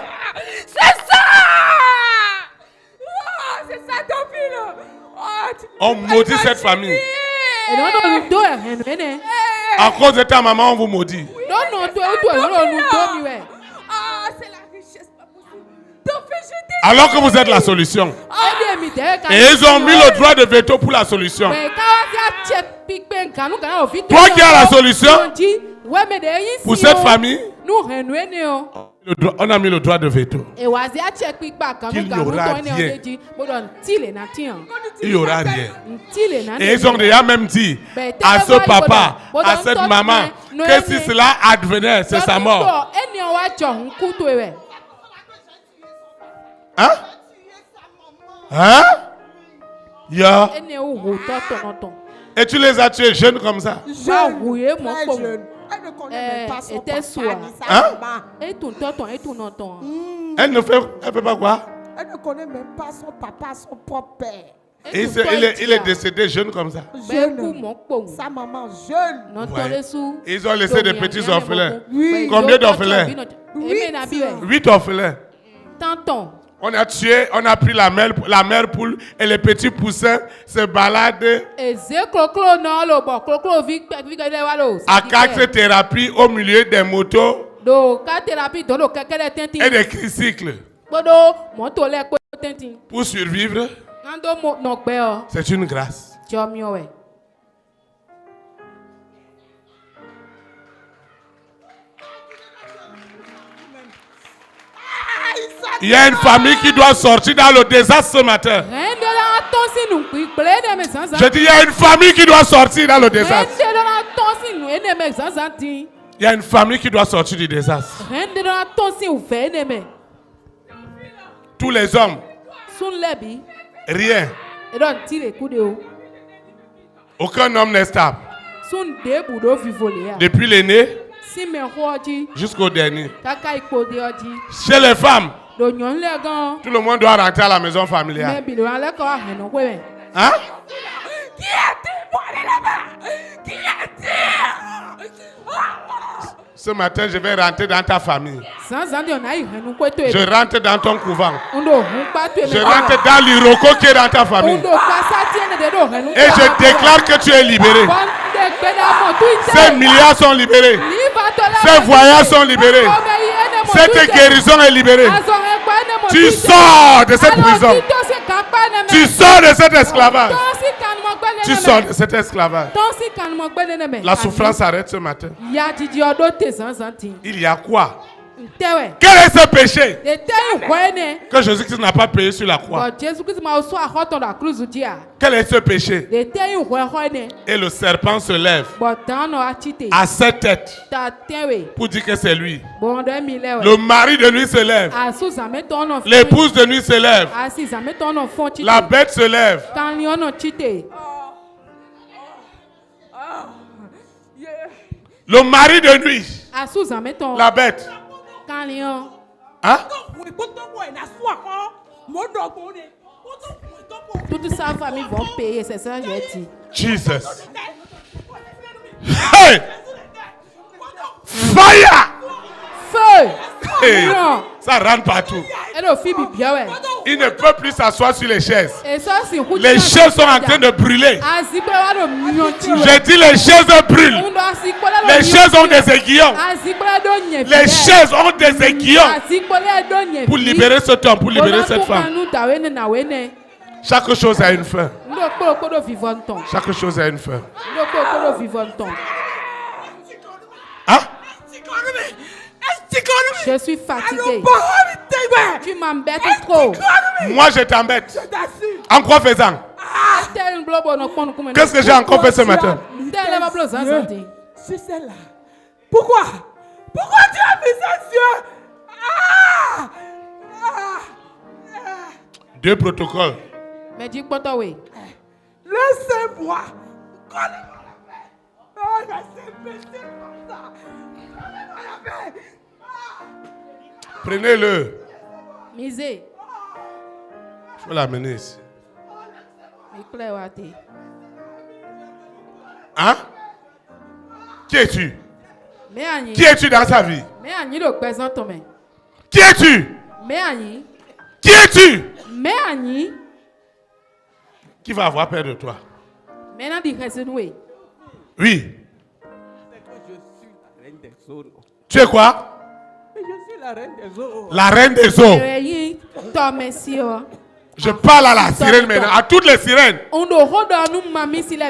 Speaker 2: C'est ça! C'est ça ton fils!
Speaker 1: On maudit cette famille. À cause de ta maman, on vous maudit.
Speaker 2: C'est la richesse, pas possible.
Speaker 1: Alors que vous êtes la solution. Et ils ont mis le droit de veto pour la solution. Toi qui as la solution pour cette famille, on a mis le droit de veto. Il n'y aura rien. Il n'y aura rien. Et ils ont déjà même dit à ce papa, à cette maman, que si cela advenait, c'est sa mort. Hein? Hein? Yeah. Et tu les as tués jeunes comme ça?
Speaker 3: Très jeune. Elle ne connaît même pas son papa ni sa maman.
Speaker 1: Elle ne fait pas quoi?
Speaker 3: Elle ne connaît même pas son papa, son propre père.
Speaker 1: Et il est décédé jeune comme ça.
Speaker 3: Jeune. Sa maman jeune.
Speaker 1: Ouais. Ils ont laissé des petits orphelins. Oui. Combien d'orphelins? 8 orphelins. On a tué, on a pris la mère poule et les petits poussins se baladent à 4 thérapies au milieu des motos et des tricycles. Pour survivre, c'est une grâce. Il y a une famille qui doit sortir dans le désastre ce matin. Je dis, il y a une famille qui doit sortir dans le désastre. Il y a une famille qui doit sortir du désastre. Tous les hommes. Rien. Aucun homme n'est stable. Depuis l'aîné jusqu'au dernier. Chez les femmes, tout le monde doit rentrer à la maison familiale. Hein? Ce matin, je vais rentrer dans ta famille. Je rentre dans ton couvent. Je rentre dans l'Iroko qui est dans ta famille. Et je déclare que tu es libéré. Ces milliards sont libérés. Ces voyages sont libérés. Cette guérison est libérée. Tu sors de cette prison. Tu sors de cet esclavage. Tu sors de cet esclavage. La souffrance s'arrête ce matin. Il y a quoi? Quel est ce péché que Jésus-Christ n'a pas payé sur la croix? Quel est ce péché? Et le serpent se lève à 7 têtes pour dire que c'est lui. Le mari de nuit se lève. L'épouse de nuit se lève. La bête se lève. Le mari de nuit. La bête. Hein?
Speaker 2: Toute sa famille vont payer, c'est ça que j'ai dit.
Speaker 1: Jesus. Hey! Fire!
Speaker 2: Feu!
Speaker 1: Hey! Ça rentre partout. Il ne peut plus s'asseoir sur les chaises. Les chaises sont en train de brûler. J'ai dit les chaises brûlent. Les chaises ont des aiguillons. Les chaises ont des aiguillons. Pour libérer cet homme, pour libérer cette femme. Chaque chose a une fin. Chaque chose a une fin. Hein?
Speaker 2: Je suis fatigué. Tu m'embêtes trop.
Speaker 1: Moi, je t'embête. En quoi faisant? Qu'est-ce que j'ai encore fait ce matin?
Speaker 3: C'est celle-là. Pourquoi? Pourquoi tu as mis ça sur?
Speaker 1: Deux protocoles.
Speaker 2: Mais dis quoi, toi, oui.
Speaker 3: Laissez-moi.
Speaker 1: Prenez-le.
Speaker 2: Misé.
Speaker 1: Je vais l'amener ici. Hein? Qui es-tu? Qui es-tu dans sa vie? Qui es-tu? Qui es-tu? Qui va avoir peur de toi? Oui. Tu es quoi?
Speaker 3: Je suis la reine des eaux.
Speaker 1: La reine des eaux. Je parle à la sirène maintenant, à toutes les sirènes.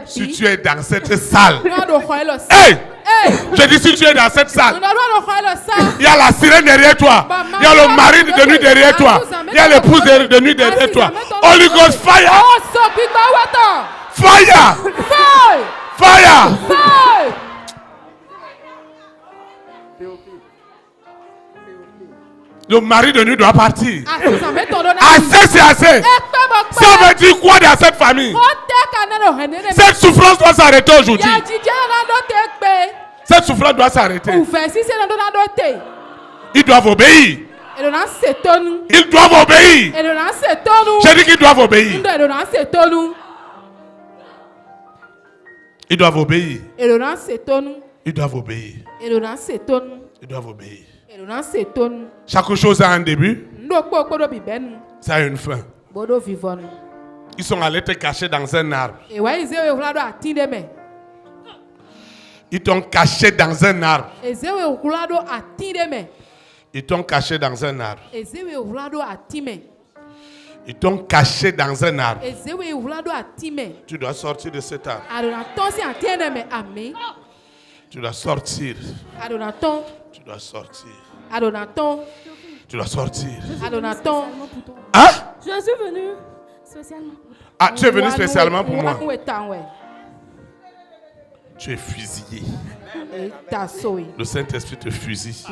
Speaker 1: Si tu es dans cette salle. Hey! Je dis si tu es dans cette salle. Il y a la sirène derrière toi. Il y a le mari de nuit derrière toi. Il y a l'épouse de nuit derrière toi. Holy Ghost fire! Fire! Fire! Le mari de nuit doit partir. Assez, c'est assez. Ça veut dire quoi dans cette famille? Cette souffrance doit s'arrêter aujourd'hui. Cette souffrance doit s'arrêter. Ils doivent obéir. Ils doivent obéir. J'ai dit qu'ils doivent obéir. Ils doivent obéir. Ils doivent obéir. Ils doivent obéir. Chaque chose a un début. Ça a une fin. Ils sont allés te cacher dans un arbre. Ils t'ont caché dans un arbre. Ils t'ont caché dans un arbre. Ils t'ont caché dans un arbre. Tu dois sortir de cet arbre. Tu dois sortir. Tu dois sortir. Tu dois sortir. Hein?
Speaker 2: Je suis venu spécialement.
Speaker 1: Ah, tu es venu spécialement pour moi. Tu es fusillé. Le Saint-Esprit te fusille.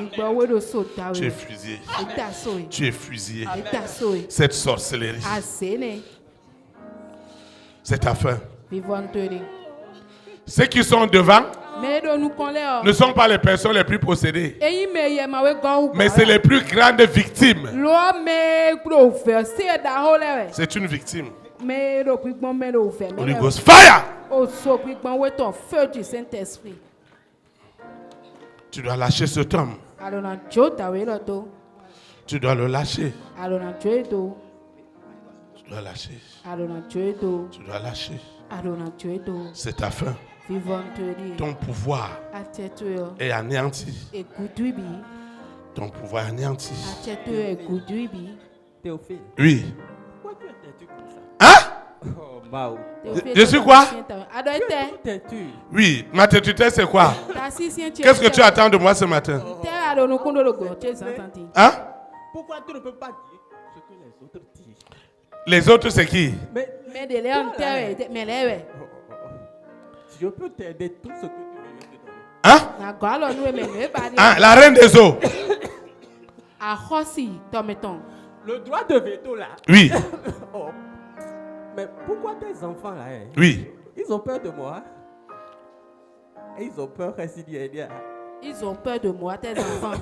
Speaker 1: Tu es fusillé. Tu es fusillé. Cette sorcellerie, c'est ta fin. Ceux qui sont devant ne sont pas les personnes les plus possédées, mais c'est les plus grandes victimes. C'est une victime. Holy Ghost fire! Tu dois lâcher cet homme. Tu dois le lâcher. Tu dois lâcher. Tu dois lâcher. C'est ta fin. Ton pouvoir est anéanti. Ton pouvoir est anéanti.
Speaker 4: Théophile.
Speaker 1: Oui.
Speaker 4: Pourquoi tu es têtu comme ça?
Speaker 1: Hein?
Speaker 4: Oh, Mao.
Speaker 1: Je suis quoi?
Speaker 4: Têtu.
Speaker 1: Oui, ma têtitude c'est quoi? Qu'est-ce que tu attends de moi ce matin? Hein?
Speaker 4: Pourquoi tu ne peux pas dire ce que les autres disent?
Speaker 1: Les autres c'est qui?
Speaker 4: Je peux t'aider tout ce que tu veux te donner.
Speaker 1: Hein? Ah, la reine des eaux.
Speaker 4: Le droit de veto là.
Speaker 1: Oui.
Speaker 4: Oh. Mais pourquoi tes enfants là? Hein?
Speaker 1: Oui.
Speaker 4: Ils ont peur de moi. Et ils ont peur résilier.
Speaker 2: Ils ont peur de moi, tes enfants.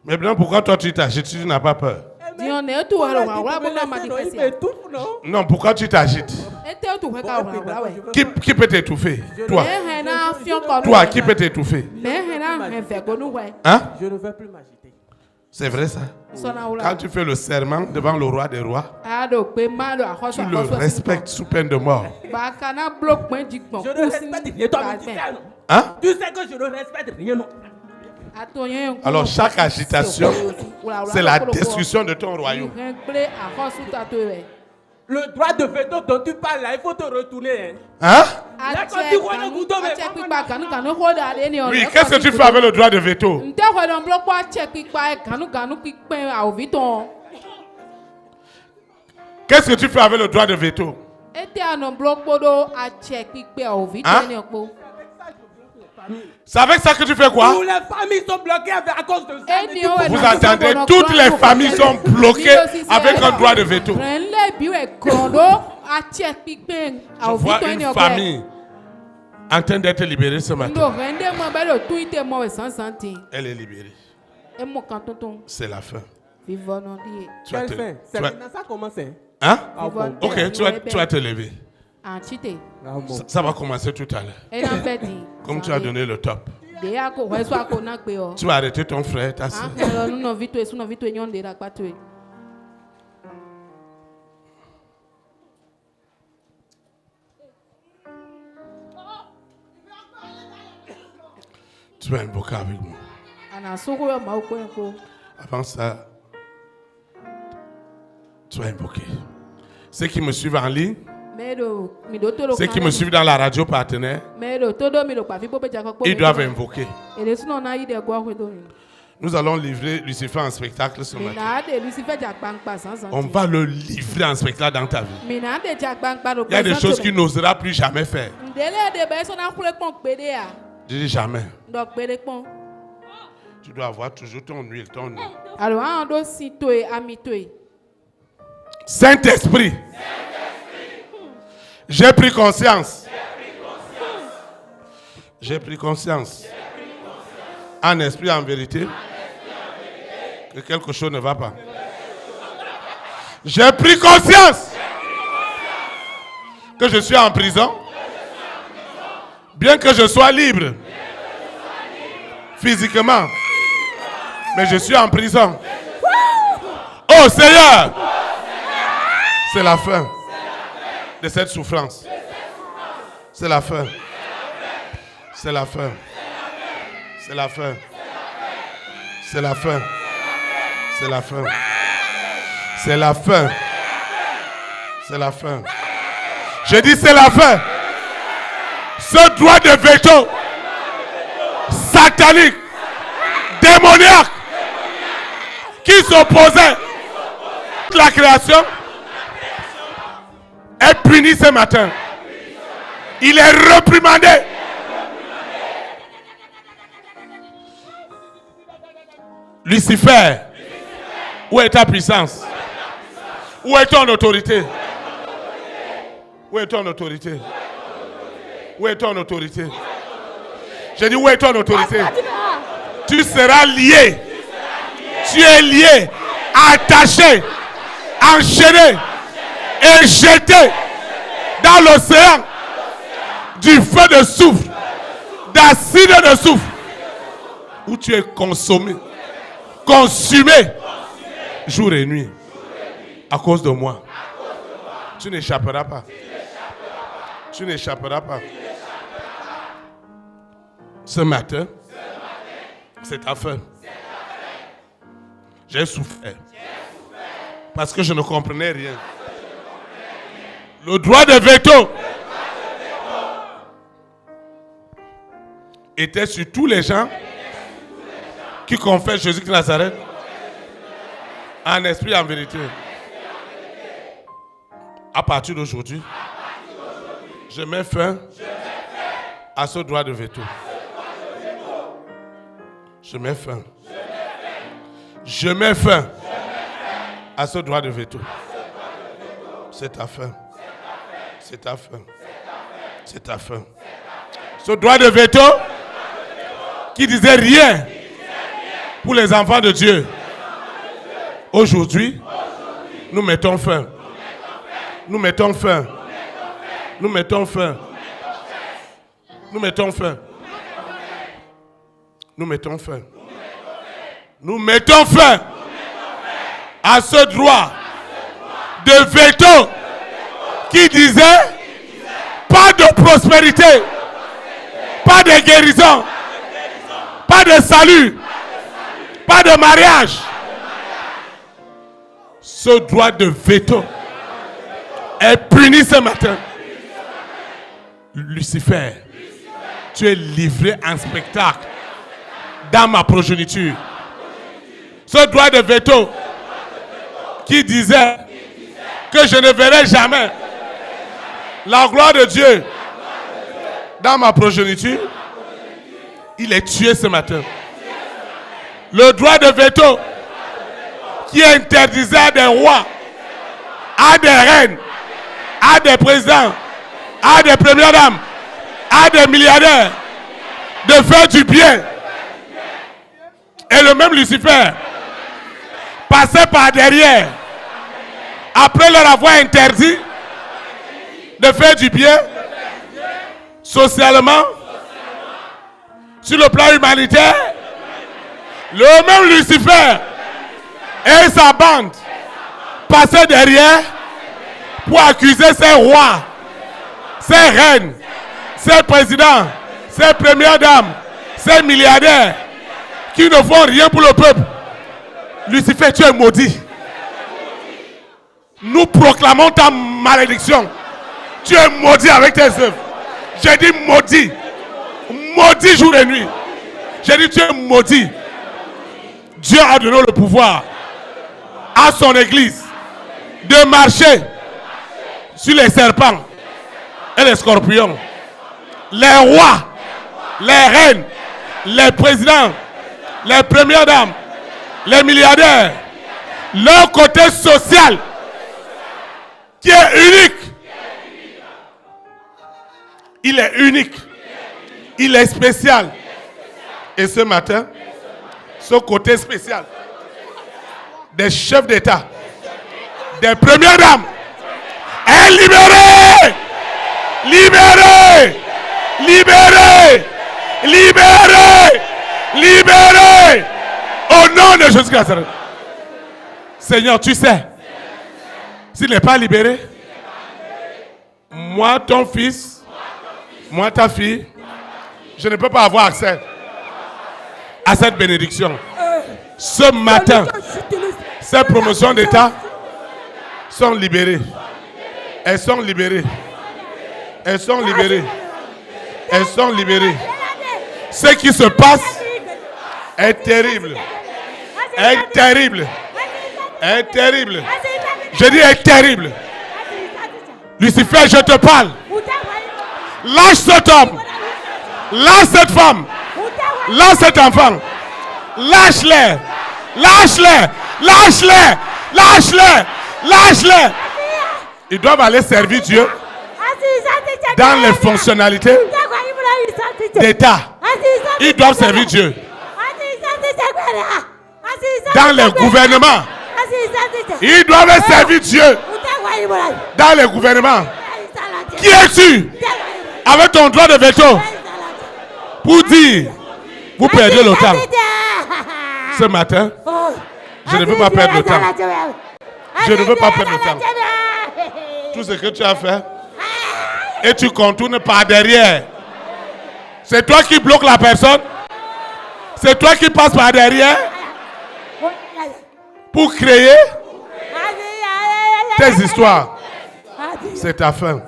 Speaker 1: Maintenant, pourquoi toi tu t'agites? Tu n'as pas peur. Non, pourquoi tu t'agites? Qui peut t'étouffer? Toi. Toi, qui peut t'étouffer? Hein?
Speaker 4: Je ne vais plus m'agiter.
Speaker 1: C'est vrai ça? Quand tu fais le serment devant le roi des rois, tu le respectes sous peine de mort.
Speaker 4: Je ne respecte rien. Toi,
Speaker 1: hein?
Speaker 4: Tu sais que je ne respecte rien. Non?
Speaker 1: Alors chaque agitation, c'est la destruction de ton royaume.
Speaker 4: Le droit de veto dont tu parles là, il faut te retourner.
Speaker 1: Hein?
Speaker 4: Oui,
Speaker 1: qu'est-ce que tu fais avec le droit de veto? Qu'est-ce que tu fais avec le droit de veto? Hein? C'est avec ça que tu fais quoi?
Speaker 4: Toutes les familles sont bloquées à cause de ça.
Speaker 1: Vous entendez? Toutes les familles sont bloquées avec un droit de veto. Je vois une famille en train d'être libérée ce matin. Elle est libérée. C'est la fin.
Speaker 4: Quelle fin? C'est maintenant ça commence.
Speaker 1: Hein? Ok, tu vas te lever. Ça va commencer tout à l'heure. Comme tu as donné le top. Tu vas arrêter ton frère, ta soeur. Tu vas invoquer avec moi. Avant ça, tu vas invoquer. Ceux qui me suivent en ligne, ceux qui me suivent dans la radio partenaire, ils doivent invoquer. Nous allons livrer Lucifer en spectacle ce matin. On va le livrer en spectacle dans ta vie. Il y a des choses qu'il n'osera plus jamais faire. Je dis jamais. Tu dois avoir toujours ton huile, ton huile. Saint-Esprit. J'ai pris conscience. J'ai pris conscience En esprit, en vérité, que quelque chose ne va pas. J'ai pris conscience que je suis en prison, bien que je sois libre physiquement, mais je suis en prison. Oh Seigneur, c'est la fin de cette souffrance. C'est la fin. C'est la fin. C'est la fin. C'est la fin. C'est la fin. C'est la fin. C'est la fin. Je dis c'est la fin. Ce droit de veto satanique, démoniaque, qui s'opposait à la création est puni ce matin. Il est réprimandé. Lucifer, où est ta puissance? Où est ton autorité? Où est ton autorité? Où est ton autorité? J'ai dit où est ton autorité? Tu seras lié. Tu es lié, attaché, enchaîné et jeté dans l'océan du feu de soufre, d'acide de soufre, où tu es consumé jour et nuit à cause de moi. Tu n'échapperas pas. Tu n'échapperas pas. Ce matin, c'est ta fin. J'ai souffert parce que je ne comprenais rien. Le droit de veto était sur tous les gens qui confessent Jésus de Nazareth en esprit et en vérité. À partir d'aujourd'hui, je mets fin à ce droit de veto. Je mets fin. Je mets fin à ce droit de veto. C'est ta fin. C'est ta fin. C'est ta fin. Ce droit de veto qui disait rien pour les enfants de Dieu. Aujourd'hui, nous mettons fin. Nous mettons fin. Nous mettons fin. Nous mettons fin. Nous mettons fin. Nous mettons fin à ce droit de veto qui disait pas de prospérité, pas de guérison, pas de salut, pas de mariage. Ce droit de veto est puni ce matin. Lucifer, tu es livré en spectacle dans ma progéniture. Ce droit de veto qui disait que je ne verrai jamais la gloire de Dieu dans ma progéniture, il est tué ce matin. Le droit de veto qui interdisait à des rois, à des reines, à des présidents, à des premières dames, à des milliardaires de faire du bien. Et le même Lucifer passait par derrière, après leur avoir interdit de faire du bien, socialement, sur le plan humanitaire, le même Lucifer et sa bande passaient derrière pour accuser ses rois, ses reines, ses présidents, ses premières dames, ses milliardaires qui ne font rien pour le peuple. Lucifer, tu es maudit. Nous proclamons ta malédiction. Tu es maudit avec tes œuvres. J'ai dit maudit. Maudit jour et nuit. J'ai dit tu es maudit. Dieu a donné le pouvoir à son église de marcher sur les serpents et les scorpions. Les rois, les reines, les présidents, les premières dames, les milliardaires, leur côté social qui est unique. Il est unique. Il est spécial. Et ce matin, ce côté spécial des chefs d'État, des premières dames, est libéré! Libéré! Libéré! Libéré! Libéré! Au nom de Jésus-Christ. Seigneur, tu sais, s'il n'est pas libéré, moi, ton fils, moi, ta fille, je ne peux pas avoir accès à cette bénédiction. Ce matin, ces promotions d'État sont libérées. Elles sont libérées. Elles sont libérées. Elles sont libérées. Ce qui se passe est terrible. Est terrible. Est terrible. Je dis est terrible. Lucifer, je te parle. Lâche cet homme. Lâche cette femme. Lâche cet enfant. Lâche-les. Lâche-les. Lâche-les. Lâche-les. Lâche-les. Ils doivent aller servir Dieu dans les fonctionnalités d'État. Ils doivent servir Dieu dans les gouvernements. Ils doivent servir Dieu dans les gouvernements. Qui es-tu avec ton droit de veto pour dire vous perdez le temps? Ce matin, je ne veux pas perdre le temps. Je ne veux pas perdre le temps. Tout ce que tu as fait et tu contournes par derrière. C'est toi qui bloques la personne. C'est toi qui passes par derrière pour créer tes histoires. C'est ta fin.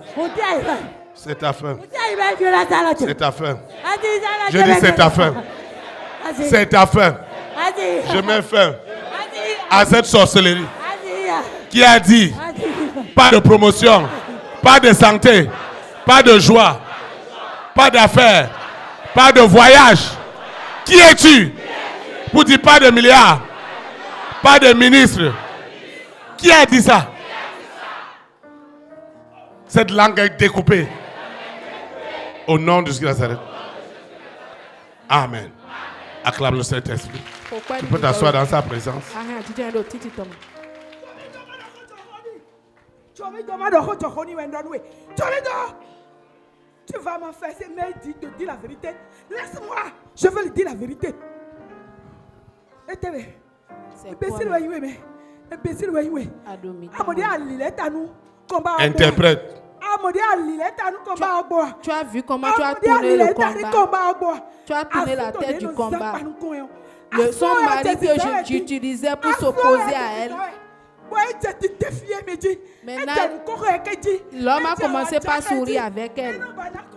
Speaker 1: C'est ta fin. C'est ta fin. Je dis c'est ta fin. C'est ta fin. Je mets fin à cette sorcellerie qui a dit pas de promotion, pas de santé, pas de joie, pas d'affaires, pas de voyage. Qui es-tu pour dire pas de milliards, pas de ministre? Qui a dit ça? Cette langue est découpée au nom de Jésus-Christ. Amen. Acclame le Saint-Esprit. Tu peux t'asseoir dans sa présence.
Speaker 3: Tu vas m'enfermer, mais te dis la vérité. Laisse-moi, je veux lui dire la vérité.
Speaker 1: Interprète.
Speaker 2: Tu as vu comment tu as tourné le combat. Tu as tourné la tête du combat. Son mari que j'utilisais pour s'opposer à elle. Maintenant, l'homme a commencé par sourire avec elle.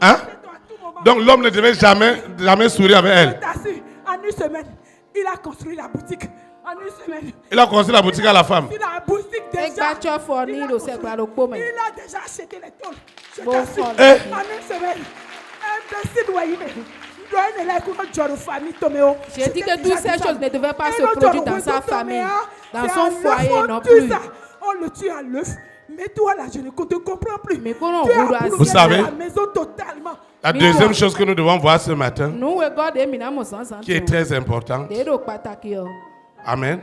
Speaker 1: Hein? Donc l'homme ne devait jamais sourire avec elle.
Speaker 3: En une semaine, il a construit la boutique. En une semaine.
Speaker 1: Il a construit la boutique à la femme.
Speaker 3: La boutique déjà. Il a déjà acheté les tôles. En une semaine.
Speaker 2: J'ai dit que toutes ces choses ne devaient pas se produire dans sa famille, dans son foyer non plus.
Speaker 3: On le tue à l'œuf. Mais toi là, je ne te comprends plus.
Speaker 1: Vous savez, la deuxième chose que nous devons voir ce matin, qui est très importante. Amen.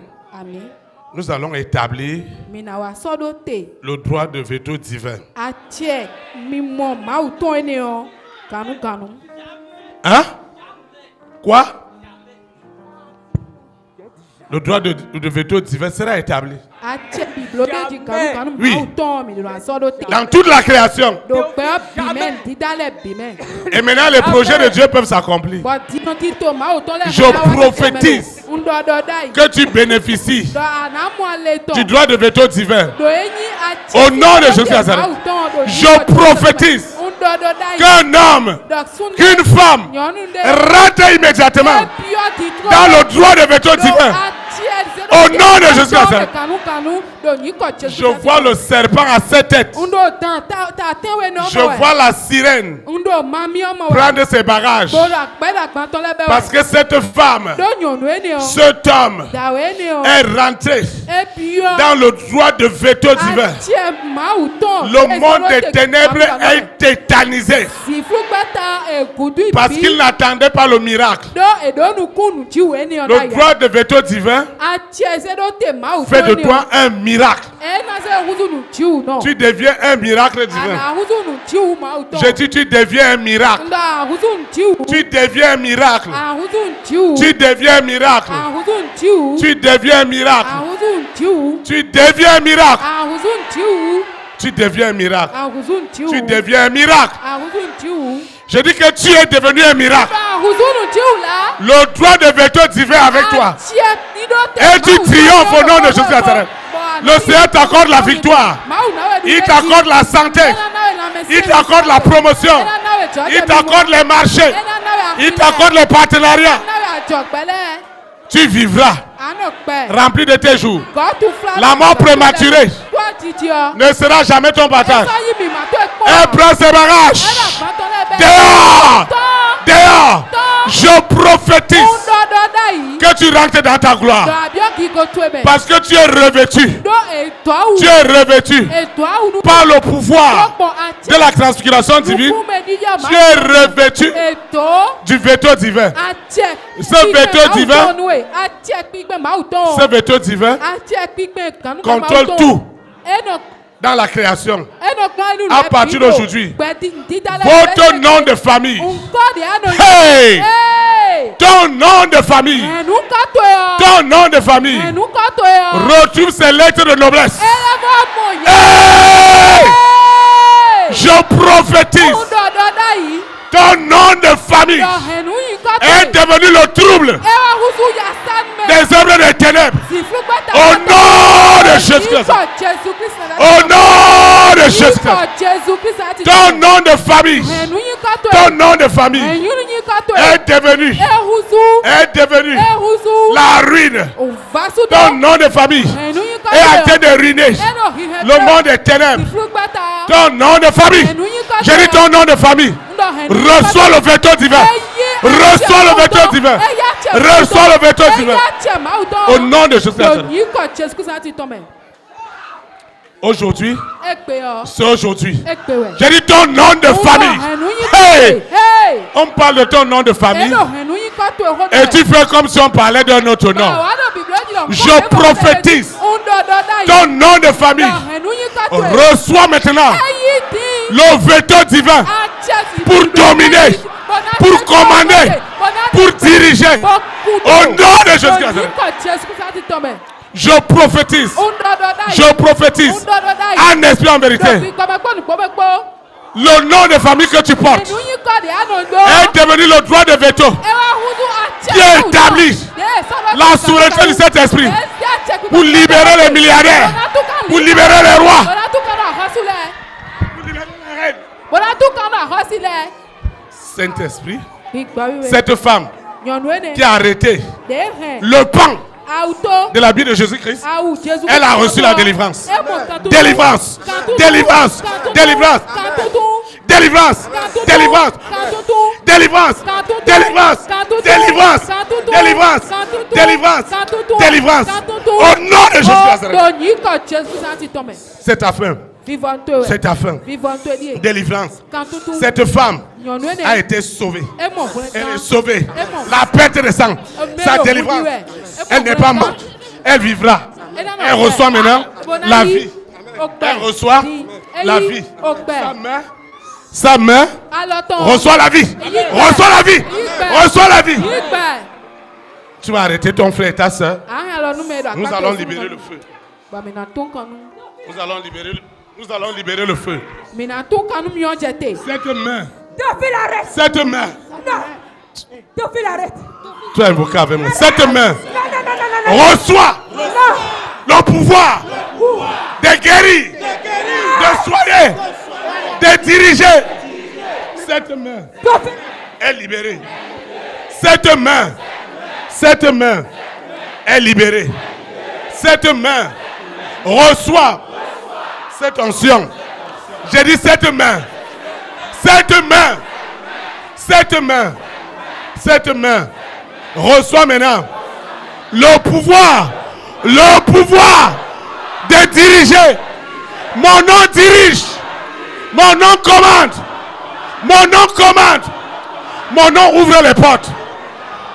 Speaker 1: Nous allons établir le droit de veto divin. Hein? Quoi? Le droit de veto divin sera établi. Oui. Dans toute la création. Et maintenant, les projets de Dieu peuvent s'accomplir. Je prophétise que tu bénéficies du droit de veto divin. Au nom de Jésus-Christ. Je prophétise qu'un homme, qu'une femme rentre immédiatement dans le droit de veto divin. Au nom de Jésus-Christ. Je vois le serpent à 7 têtes. Je vois la sirène prendre ses bagages. Parce que cette femme, cet homme est rentré dans le droit de veto divin. Le monde des ténèbres est tétanisé. Parce qu'il n'attendait pas le miracle. Le droit de veto divin fait de toi un miracle. Tu deviens un miracle divin. Je dis tu deviens un miracle. Tu deviens un miracle. Tu deviens un miracle. Tu deviens un miracle. Tu deviens un miracle. Tu deviens un miracle. Tu deviens un miracle. Je dis que tu es devenu un miracle. Le droit de veto divin avec toi. Et tu triomphes au nom de Jésus de Nazareth. Le Seigneur t'accorde la victoire. Il t'accorde la santé. Il t'accorde la promotion. Il t'accorde les marchés. Il t'accorde les partenariats. Tu vivras rempli de tes jours. La mort prématurée ne sera jamais ton partage. Elle prend ses bagages. Dehors! Dehors! Je prophétise que tu rentres dans ta gloire. Parce que tu es revêtu. Tu es revêtu par le pouvoir de la transfiguration divine. Tu es revêtu du veto divin. Ce veto divin contrôle tout dans la création. À partir d'aujourd'hui, votre nom de famille, hey, ton nom de famille, ton nom de famille retrouve ses lettres de noblesse. Hey, je prophétise, ton nom de famille est devenu le trouble des œuvres des ténèbres. Au nom de Jésus-Christ. Au nom de Jésus-Christ. Ton nom de famille. Ton nom de famille est devenu la ruine. Ton nom de famille est en train de ruiner le monde des ténèbres. Ton nom de famille. J'ai dit ton nom de famille. Reçois le veto divin. Reçois le veto divin. Reçois le veto divin. Au nom de Jésus. Aujourd'hui, c'est aujourd'hui. J'ai dit ton nom de famille. Hey! On parle de ton nom de famille. Et tu fais comme si on parlait d'un autre nom. Je prophétise. Ton nom de famille. Reçois maintenant le veto divin pour dominer, pour commander, pour diriger. Au nom de Jésus-Christ. Je prophétise en esprit en vérité. Le nom de famille que tu portes est devenu le droit de veto qui établit la souveraineté de cet esprit pour libérer les milliardaires, pour libérer les rois, pour libérer les reines. Saint-Esprit, cette femme qui a arrêté le pan de la vie de Jésus-Christ, elle a reçu la délivrance. Délivrance, délivrance, délivrance, délivrance, délivrance, délivrance, délivrance, délivrance, délivrance, délivrance, délivrance. Au nom de Jésus-Christ. C'est ta fin. C'est ta fin. Délivrance. Cette femme a été sauvée. Elle est sauvée. La perte de sang. Sa délivrance. Elle n'est pas morte. Elle vivra. Elle reçoit maintenant la vie. Elle reçoit la vie. Sa main reçoit la vie. Reçoit la vie. Reçoit la vie. Tu vas arrêter ton frère et ta soeur. Nous allons libérer le feu. Nous allons libérer le feu. Cette main. Cette main. Tu as invoqué avec moi. Cette main reçoit le pouvoir de guérir, de soigner, de diriger. Cette main est libérée. Cette main est libérée. Cette main Reçois cette onction. J'ai dit cette main. Cette main. Cette main. Cette main. Reçois maintenant le pouvoir de diriger. Mon nom dirige. Mon nom commande. Mon nom commande. Mon nom ouvre les portes.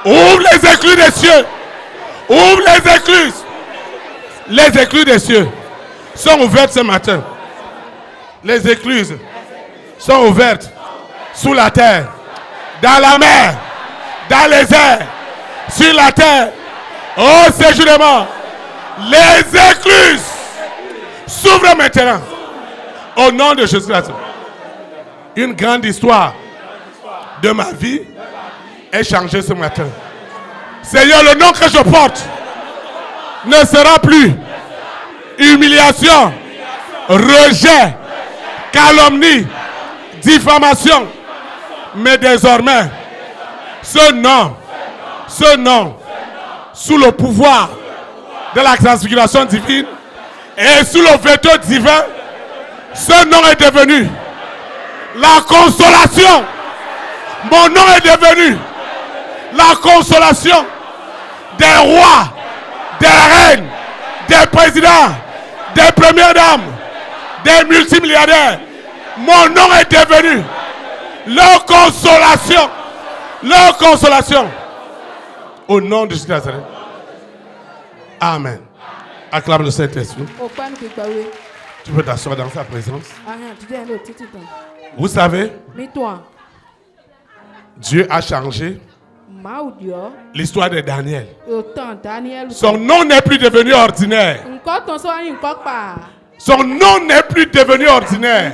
Speaker 1: Ouvre les écluses des cieux. Ouvre les écluses. Les écluses des cieux sont ouvertes ce matin. Les écluses sont ouvertes sous la terre, dans la mer, dans les airs, sur la terre. Oh séjournement, les écluses s'ouvrent maintenant. Au nom de Jésus-Christ. Une grande histoire de ma vie est changée ce matin. Seigneur, le nom que je porte ne sera plus humiliation, rejet, calomnie, diffamation. Mais désormais, ce nom, sous le pouvoir de la transfiguration divine et sous le veto divin, ce nom est devenu la consolation. Mon nom est devenu la consolation des rois, des reines, des présidents, des premières dames, des multimilliardaires. Mon nom est devenu leur consolation. Leur consolation. Au nom de Jésus Nazareth. Amen. Acclame le Saint-Esprit. Tu peux t'asseoir dans sa présence. Vous savez, Dieu a changé l'histoire de Daniel. Son nom n'est plus devenu ordinaire. Son nom n'est plus devenu ordinaire.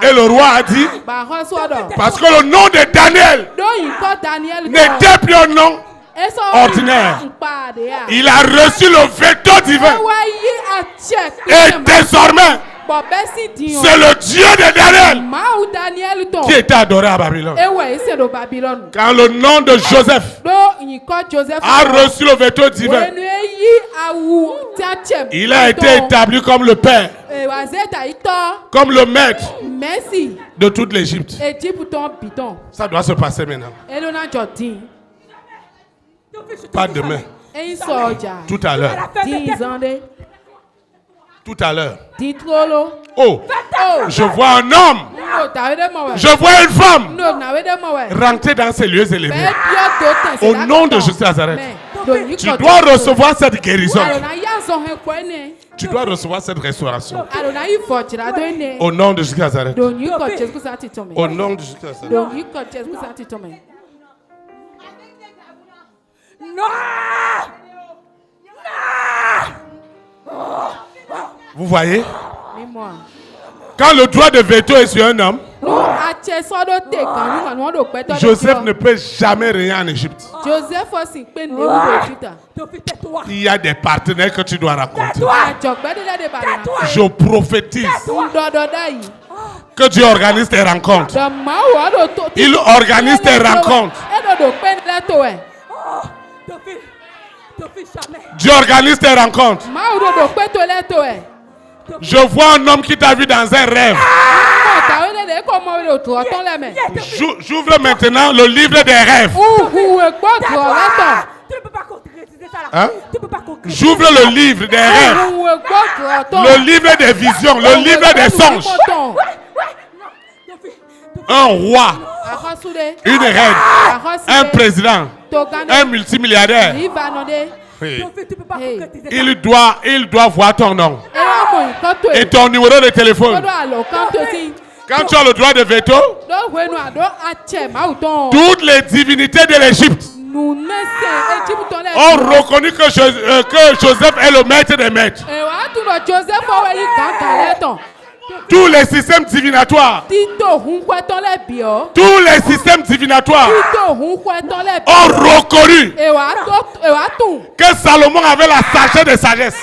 Speaker 1: Et le roi a dit, parce que le nom de Daniel n'était plus un nom ordinaire. Il a reçu le veto divin. Et désormais, c'est le Dieu de Daniel qui était adoré à Babylone. Quand le nom de Joseph a reçu le veto divin, il a été établi comme le père, comme le maître de toute l'Égypte. Ça doit se passer maintenant. Pas demain. Tout à l'heure. Tout à l'heure. Oh, je vois un homme. Je vois une femme rentrer dans ces lieux élevés. Au nom de Jésus Nazareth. Tu dois recevoir cette guérison. Tu dois recevoir cette restauration. Au nom de Jésus Nazareth. Au nom de Jésus Nazareth. Vous voyez? Quand le droit de veto est sur un homme, Joseph ne peut jamais rien en Égypte. Il y a des partenaires que tu dois rencontrer. Je prophétise que Dieu organise tes rencontres. Il organise tes rencontres. Dieu organise tes rencontres. Je vois un homme qui t'a vu dans un rêve. J'ouvre maintenant le livre des rêves. Hein? J'ouvre le livre des rêves. Le livre des visions. Le livre des songes. Un roi, une reine, un président, un multimilliardaire. Il doit voir ton nom et ton numéro de téléphone. Quand tu as le droit de veto, toutes les divinités de l'Égypte ont reconnu que Joseph est le maître des maîtres. Tous les systèmes divinatoires, ont reconnu que Salomon avait la sagesse de sagesse.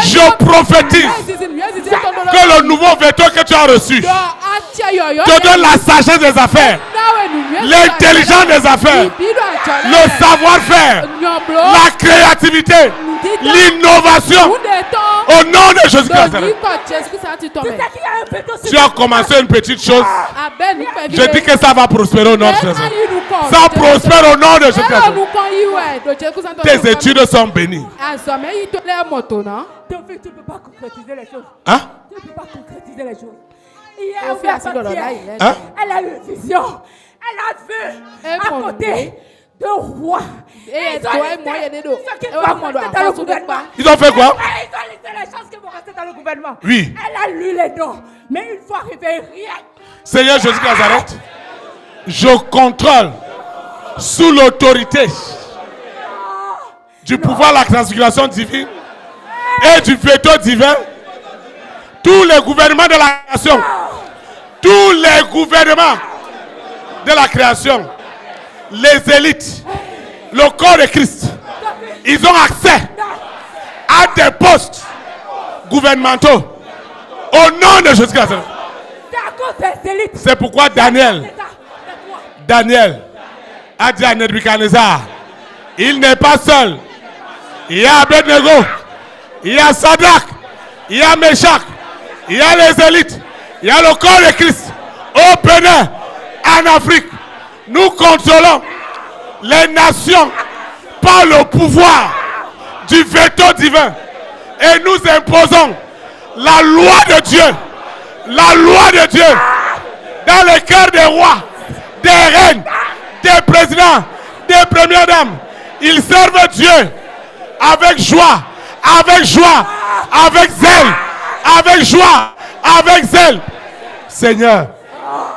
Speaker 1: Je prophétise que le nouveau veto que tu as reçu te donne la sagesse des affaires, l'intelligence des affaires, le savoir-faire, la créativité, l'innovation. Au nom de Jésus-Christ. Tu as commencé une petite chose. Je dis que ça va prospérer au nom de Jésus. Ça prospère au nom de Jésus-Christ. Tes études sont bénies.
Speaker 2: Théophile, tu ne peux pas concrétiser les choses.
Speaker 1: Hein?
Speaker 2: Tu ne peux pas concrétiser les choses. Hier, elle a eu une vision. Elle a vu à côté de rois.
Speaker 1: Ils ont fait quoi?
Speaker 2: Ils ont laissé les chances qui vont rester dans le gouvernement.
Speaker 1: Oui.
Speaker 2: Elle a lu les noms. Mais une fois arrivée, rien.
Speaker 1: Seigneur Jésus de Nazareth, je contrôle sous l'autorité du pouvoir de la transfiguration divine et du veto divin tous les gouvernements de la création. Tous les gouvernements de la création, les élites, le corps de Christ, ils ont accès à des postes gouvernementaux au nom de Jésus-Christ. C'est pourquoi Daniel a dit à Nebuchadnezzar, il n'est pas seul. Il y a Abednego, il y a Sadrach, il y a Meshach, il y a les élites, il y a le corps de Christ au Bénin, en Afrique. Nous contrôlons les nations par le pouvoir du veto divin et nous imposons la loi de Dieu. La loi de Dieu dans le cœur des rois, des reines, des présidents, des premières dames. Ils servent Dieu avec joie, avec joie, avec zèle, avec joie, avec zèle. Seigneur,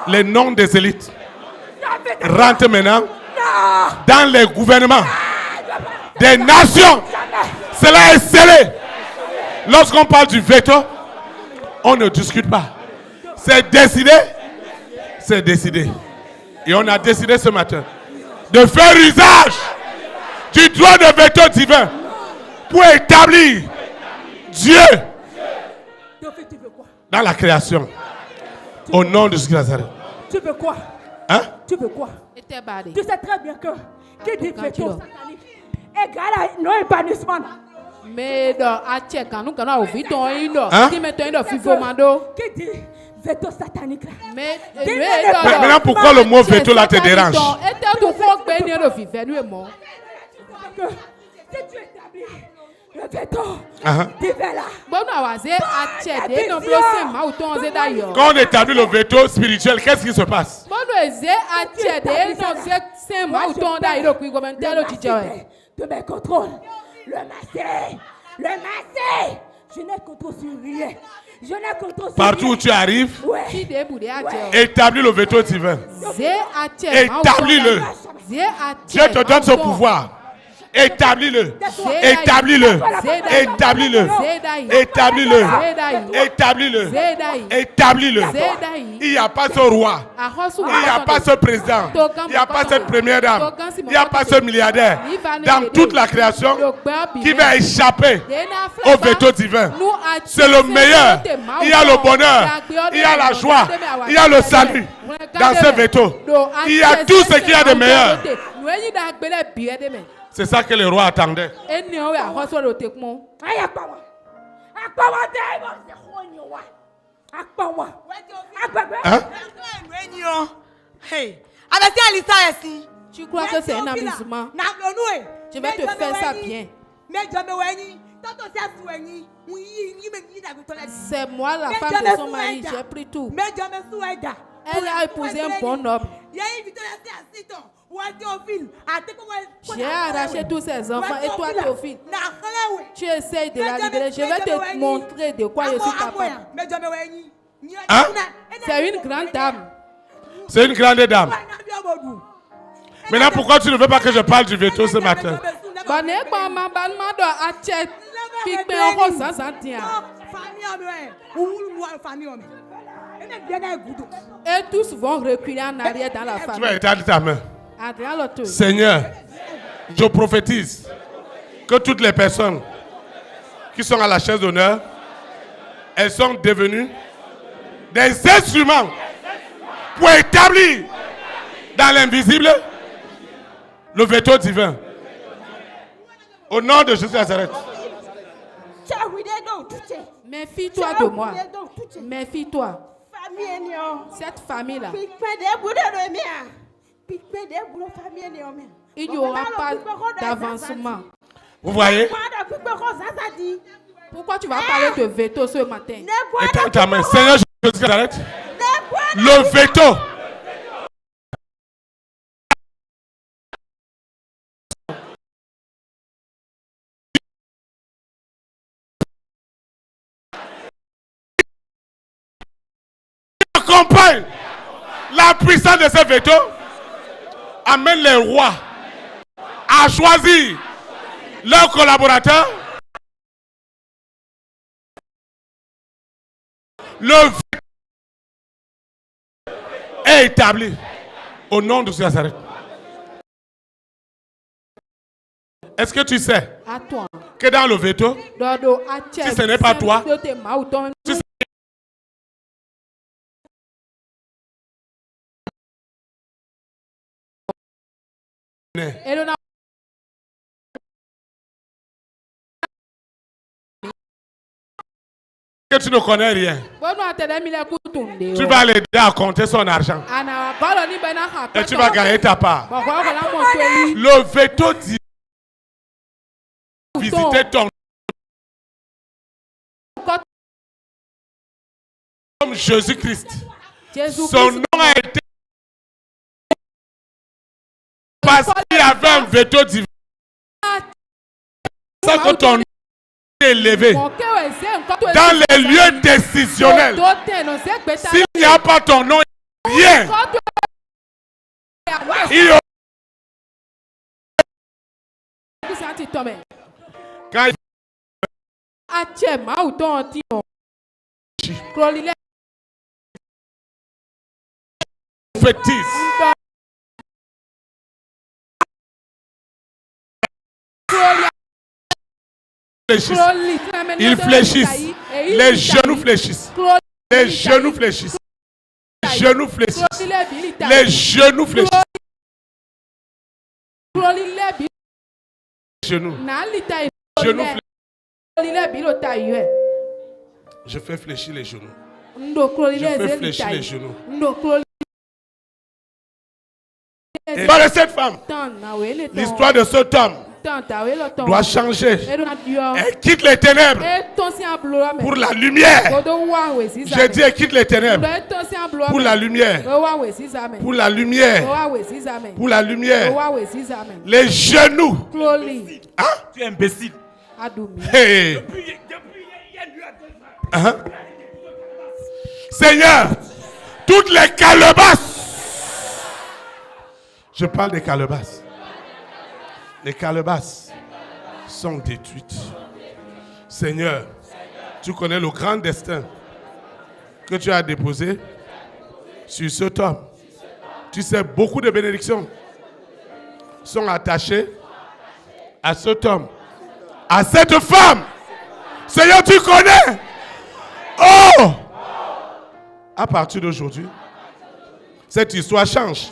Speaker 1: les noms des élites rentrent maintenant dans les gouvernements des nations. Cela est scellé. Lorsqu'on parle du veto, on ne discute pas. C'est décidé. C'est décidé. Et on a décidé ce matin de faire usage du droit de veto divin pour établir Dieu dans la création. Au nom de Jésus-Christ.
Speaker 2: Tu veux quoi?
Speaker 1: Hein?
Speaker 2: Tu veux quoi? Tu sais très bien que qui dit veto satanique égale à non épanouissement.
Speaker 3: Mais dans Atchek, nous avons vu ton indo. Qui met ton indo
Speaker 2: Fifomando? Qui dit veto satanique là?
Speaker 3: Mais
Speaker 1: maintenant, pourquoi le mot veto là te dérange?
Speaker 2: Si tu établis le veto divin là.
Speaker 1: Quand on établit le veto spirituel, qu'est-ce qui se passe?
Speaker 2: De mes contrôles. Le massé. Je n'ai contrôle sur rien. Je n'ai contrôle sur
Speaker 1: partout où tu arrives, établis le veto divin. Établis-le. Dieu te donne ce pouvoir. Établis-le. Établis-le. Établis-le. Établis-le. Établis-le. Établis-le. Il n'y a pas ce roi. Il n'y a pas ce président. Il n'y a pas cette première dame. Il n'y a pas ce milliardaire dans toute la création qui va échapper au veto divin. C'est le meilleur. Il y a le bonheur. Il y a la joie. Il y a le salut dans ce veto. Il y a tout ce qu'il y a de meilleur. C'est ça que le roi attendait.
Speaker 3: Hein? Tu crois que c'est un amusement? Je vais te faire ça bien. C'est moi la femme de son mari, j'ai pris tout. Elle a épousé un bon homme. J'ai arraché tous ses enfants et toi Théophile, tu essayes de la libérer. Je vais te montrer de quoi je suis capable.
Speaker 1: Hein?
Speaker 3: C'est une grande dame.
Speaker 1: C'est une grande dame. Maintenant, pourquoi tu ne veux pas que je parle du veto ce matin?
Speaker 3: Et tous vont reculer en arrière dans la famille.
Speaker 1: Tu vas étendre ta main. Seigneur, je prophétise que toutes les personnes qui sont à la chaise d'honneur, elles sont devenues des instruments pour établir Dans l'invisible, le veto divin. Au nom de Jésus Nazareth.
Speaker 3: Méfie-toi de moi. Méfie-toi. Cette famille-là. Il n'y aura pas d'avancement.
Speaker 1: Vous voyez?
Speaker 3: Pourquoi tu vas parler de veto ce matin?
Speaker 1: Étends ta main. Seigneur Jésus Nazareth. Le veto. Accompagne la puissance de ce veto. Amène les rois à choisir leurs collaborateurs. Le veto est établi au nom de Nazareth. Est-ce que tu sais que dans le veto, si ce n'est pas toi, si que tu ne connais rien, tu vas l'aider à compter son argent et tu vas gagner ta part. Le veto dit visiter ton comme Jésus-Christ. Son nom a été parce qu'il y avait un veto divin. C'est que ton nom est élevé dans les lieux décisionnels. S'il n'y a pas ton nom, rien. Il y a quand ils fléchissent. Les genoux fléchissent. Les genoux fléchissent. Les genoux fléchissent. Les genoux fléchissent. Genoux. Genoux fléchissent. Je fais fléchir les genoux. Je fais fléchir les genoux. Et par cette femme, l'histoire de cet homme doit changer. Elle quitte les ténèbres pour la lumière. J'ai dit, elle quitte les ténèbres pour la lumière. Pour la lumière. Pour la lumière. Les genoux. Hein? Tu es imbécile. Hey. Seigneur, toutes les calebasses. Je parle des calebasses. Les calebasses sont détruites. Seigneur, tu connais le grand destin que tu as déposé sur cet homme. Tu sais, beaucoup de bénédictions sont attachées à cet homme, à cette femme. Seigneur, tu connais. Oh! À partir d'aujourd'hui, cette histoire change.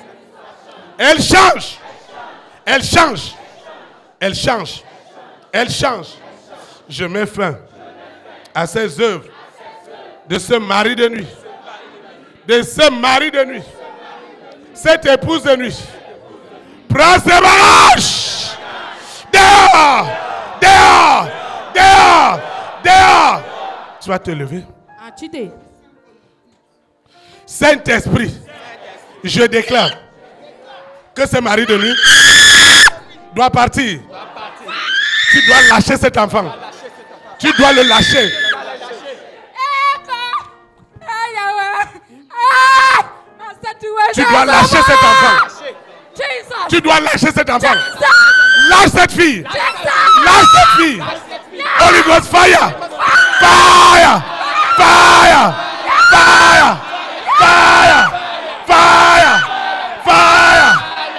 Speaker 1: Elle change. Elle change. Elle change. Elle change. Je mets fin à ces œuvres de ce mari de nuit. De ce mari de nuit. Cette épouse de nuit. Prends ses bagages. Dehors. Dehors. Dehors. Dehors. Tu vas te lever. Saint-Esprit, je déclare que ce mari de nuit doit partir. Tu dois lâcher cet enfant. Tu dois le lâcher. Tu dois lâcher cet enfant. Tu dois lâcher cet enfant. Lâche cette fille. Lâche cette fille. Holy Ghost fire. Fire. Fire. Fire. Fire. Fire. Fire.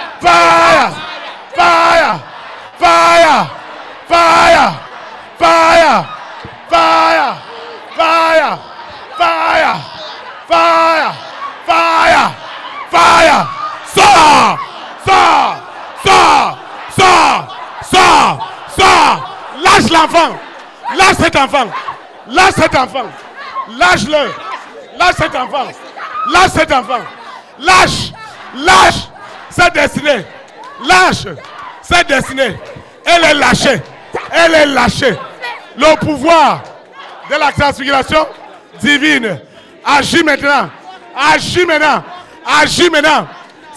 Speaker 1: Fire. Fire. Fire. Fire. Fire. Fire. Fire. Fire. Fire. Fire. Fire. Sors. Sors! Sors! Sors! Sors! Sors! Sors! Lâche l'enfant! Lâche cet enfant! Lâche cet enfant! Lâche-le! Lâche cet enfant! Lâche cet enfant! Lâche! Lâche! Cette destinée! Lâche! Cette destinée! Elle est lâchée! Elle est lâchée! Le pouvoir de la transfiguration divine agit maintenant! Agis maintenant! Agis maintenant!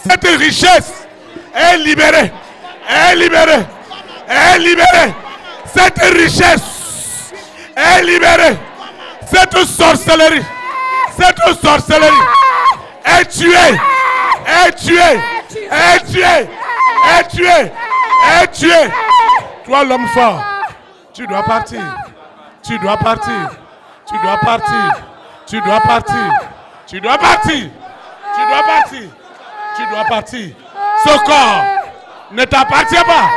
Speaker 1: Cette richesse est libérée! Est libérée! Est libérée! Cette richesse est libérée! Cette sorcellerie! Cette sorcellerie est tuée! Est tuée! Est tuée! Est tuée! Est tuée! Toi l'homme fort, tu dois partir! Tu dois partir! Tu dois partir! Tu dois partir! Tu dois partir! Tu dois partir! Tu dois partir! Ce corps ne t'appartient pas!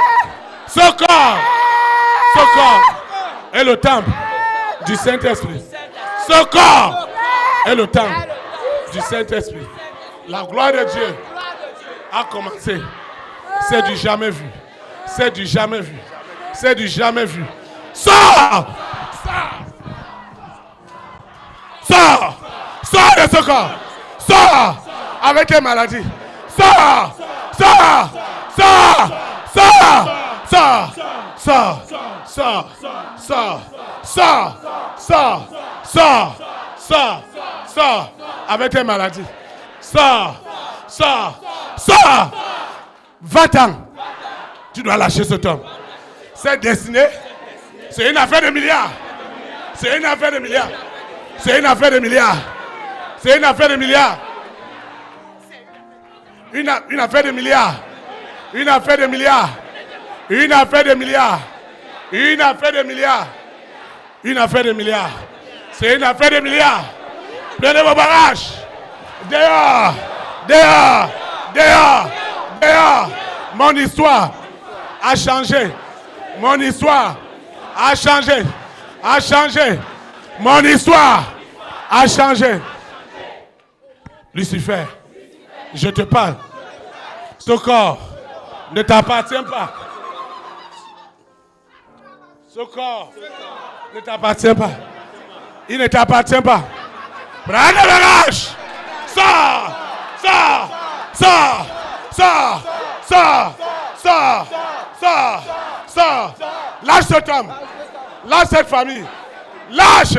Speaker 1: Ce corps est le temple du Saint-Esprit. Ce corps est le temple du Saint-Esprit. La gloire de Dieu a commencé. C'est du jamais vu. C'est du jamais vu. C'est du jamais vu. Sors! Sors! Sors de ce corps! Sors! Avec tes maladies! Sors! Sors! Sors! Sors! Sors! Sors! Sors! Sors! Sors! Sors! Sors! Sors! Sors! Avec tes maladies! Sors! Sors! Sors! 20 ans! Tu dois lâcher cet homme. Cette destinée, c'est une affaire de milliards. C'est une affaire de milliards. C'est une affaire de milliards. C'est une affaire de milliards. Une affaire de milliards. Une affaire de milliards. Une affaire de milliards. Une affaire de milliards. Une affaire de milliards. C'est une affaire de milliards. Prenez vos barrages. Dehors. Dehors. Dehors. Dehors. Mon histoire a changé. Mon histoire a changé. A changé. Mon histoire a changé. Lucifer, je te parle. Ce corps ne t'appartient pas. Ce corps ne t'appartient pas. Il ne t'appartient pas. Prends le barrage. Sors. Sors. Sors. Sors. Sors. Sors. Sors. Sors. Lâche cet homme. Lâche cette famille. Lâche.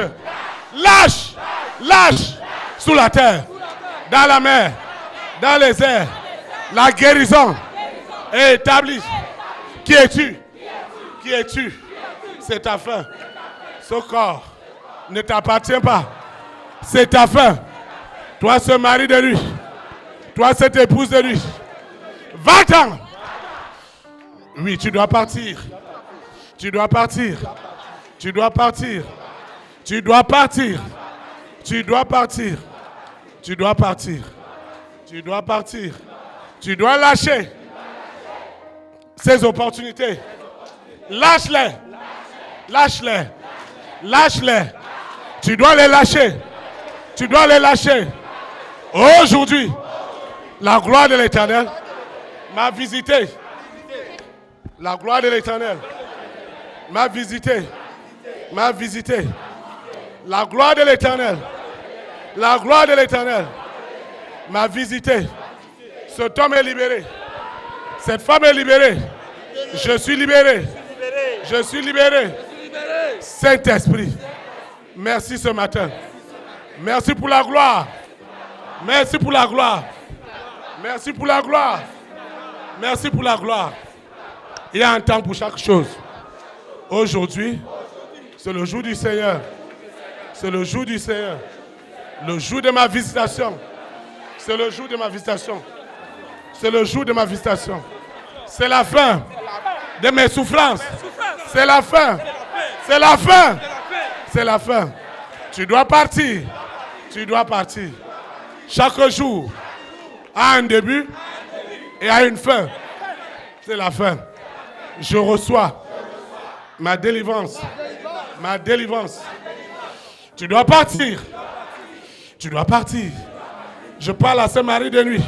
Speaker 1: Lâche. Lâche. Sous la terre. Dans la mer. Dans les airs. La guérison est établie. Qui es-tu? Qui es-tu? C'est ta fin. Ce corps ne t'appartient pas. C'est ta fin. Toi, ce mari de lui. Toi, cette épouse de lui. 20 ans. Oui, tu dois partir. Tu dois partir. Tu dois partir. Tu dois partir. Tu dois partir. Tu dois partir. Tu dois partir. Tu dois lâcher ces opportunités. Lâche-les. Lâche-les. Lâche-les. Tu dois les lâcher. Tu dois les lâcher. Aujourd'hui, la gloire de l'Éternel m'a visité. La gloire de l'Éternel m'a visité. M'a visité. La gloire de l'Éternel. La gloire de l'Éternel m'a visité. Cet homme est libéré. Cette femme est libérée. Je suis libéré. Je suis libéré. Saint-Esprit, merci ce matin. Merci pour la gloire. Merci pour la gloire. Merci pour la gloire. Merci pour la gloire. Il y a un temps pour chaque chose. Aujourd'hui, c'est le jour du Seigneur. C'est le jour du Seigneur. Le jour de ma visitation. C'est le jour de ma visitation. C'est le jour de ma visitation. C'est la fin de mes souffrances. C'est la fin. C'est la fin. C'est la fin. Tu dois partir. Tu dois partir. Chaque jour a un début et a une fin. C'est la fin. Je reçois ma délivrance. Ma délivrance. Tu dois partir. Tu dois partir. Je parle à ce mari de nuit.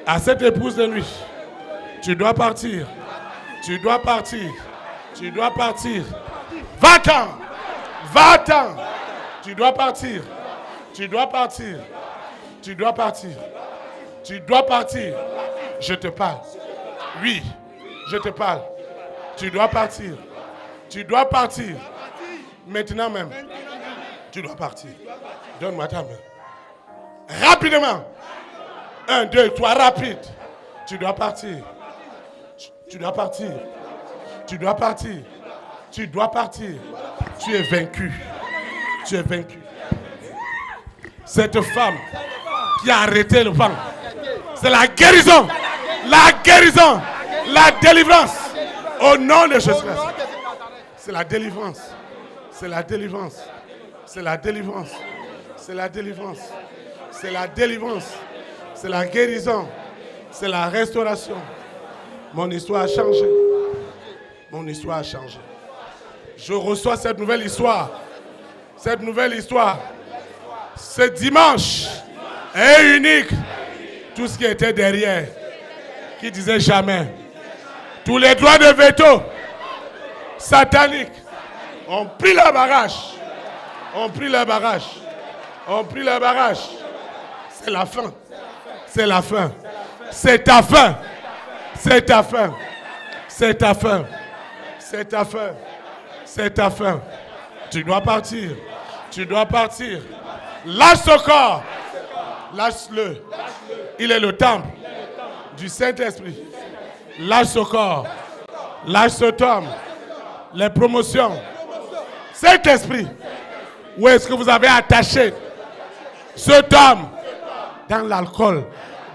Speaker 1: À cette épouse de nuit, tu dois partir. Tu dois partir. Tu dois partir. Va-t'en. Va-t'en. Tu dois partir. Tu dois partir. Tu dois partir. Tu dois partir. Je te parle. Oui, je te parle. Tu dois partir. Tu dois partir. Maintenant même. Tu dois partir. Donne-moi ta main. Rapidement. 1, 2, 3, rapide. Tu dois partir. Tu dois partir. Tu dois partir. Tu dois partir. Tu es vaincu. Tu es vaincu. Cette femme qui a arrêté le vent, c'est la guérison. La guérison. La délivrance. Au nom de Jésus-Christ. C'est la délivrance. C'est la délivrance. C'est la délivrance. C'est la délivrance. C'est la délivrance. C'est la guérison. C'est la restauration. Mon histoire a changé. Mon histoire a changé. Je reçois cette nouvelle histoire. Cette nouvelle histoire. Ce dimanche est unique. Tout ce qui était derrière, qui disait jamais. Tous les droits de veto sataniques ont pris leur barrage. Ont pris leur barrage. Ont pris leur barrage. C'est la fin. C'est la fin. C'est ta fin. C'est ta fin. C'est ta fin. C'est ta fin. C'est ta fin. Tu dois partir. Tu dois partir. Lâche ce corps. Lâche-le. Il est le temple du Saint-Esprit. Lâche ce corps. Lâche cet homme. Les promotions. Saint-Esprit. Où est-ce que vous avez attaché cet homme? Dans l'alcool,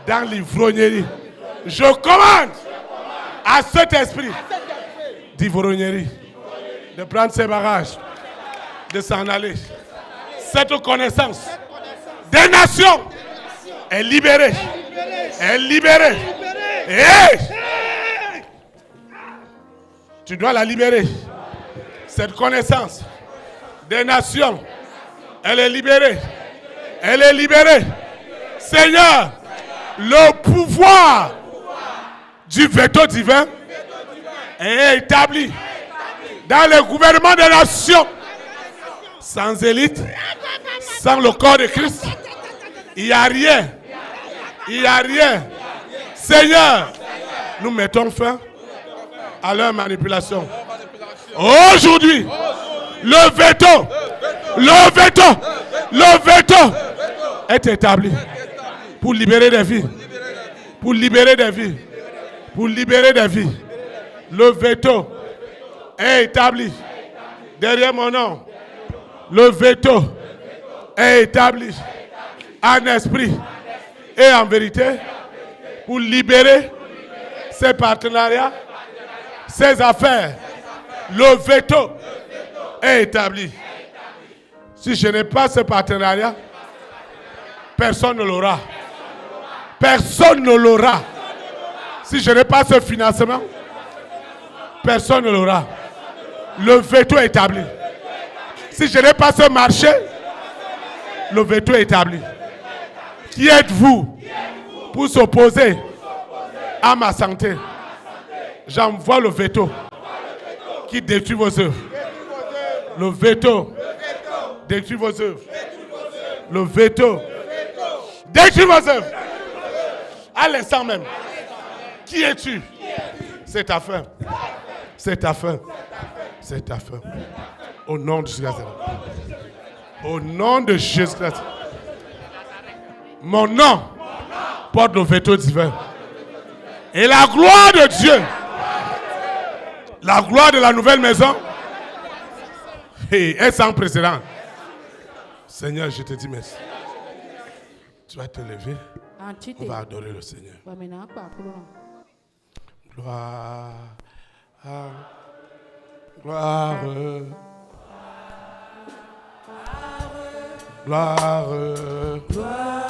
Speaker 1: dans l'ivrognerie. Je commande à cet esprit d'ivrognerie de prendre ses bagages, de s'en aller. Cette connaissance des nations est libérée. Est libérée. Hey! Tu dois la libérer. Cette connaissance des nations, elle est libérée. Elle est libérée. Seigneur, le pouvoir du veto divin est établi dans le gouvernement des nations. Sans élite, sans le corps de Christ, il n'y a rien. Il n'y a rien. Seigneur, nous mettons fin à leur manipulation. Aujourd'hui, le veto est établi pour libérer des vies. Pour libérer des vies. Pour libérer des vies. Le veto est établi derrière mon nom. Le veto est établi en esprit et en vérité pour libérer ses partenariats, ses affaires. Le veto est établi. Si je n'ai pas ce partenariat, personne ne l'aura. Personne ne l'aura. Si je n'ai pas ce financement, personne ne l'aura. Le veto est établi. Si je n'ai pas ce marché, le veto est établi. Qui êtes-vous pour s'opposer à ma santé? J'envoie le veto qui détruit vos œuvres. Le veto détruit vos œuvres. Le veto détruit vos œuvres. À l'instant même. Qui es-tu? C'est ta fin. C'est ta fin. C'est ta fin. Au nom de Jésus-Christ. Au nom de Jésus-Christ. Mon nom porte le veto divin. Et la gloire de Dieu, la gloire de la nouvelle maison, est sans précédent. Seigneur, je te dis merci. Tu vas te lever. On va adorer le Seigneur. Gloire. Gloire. Gloire.
Speaker 5: Gloire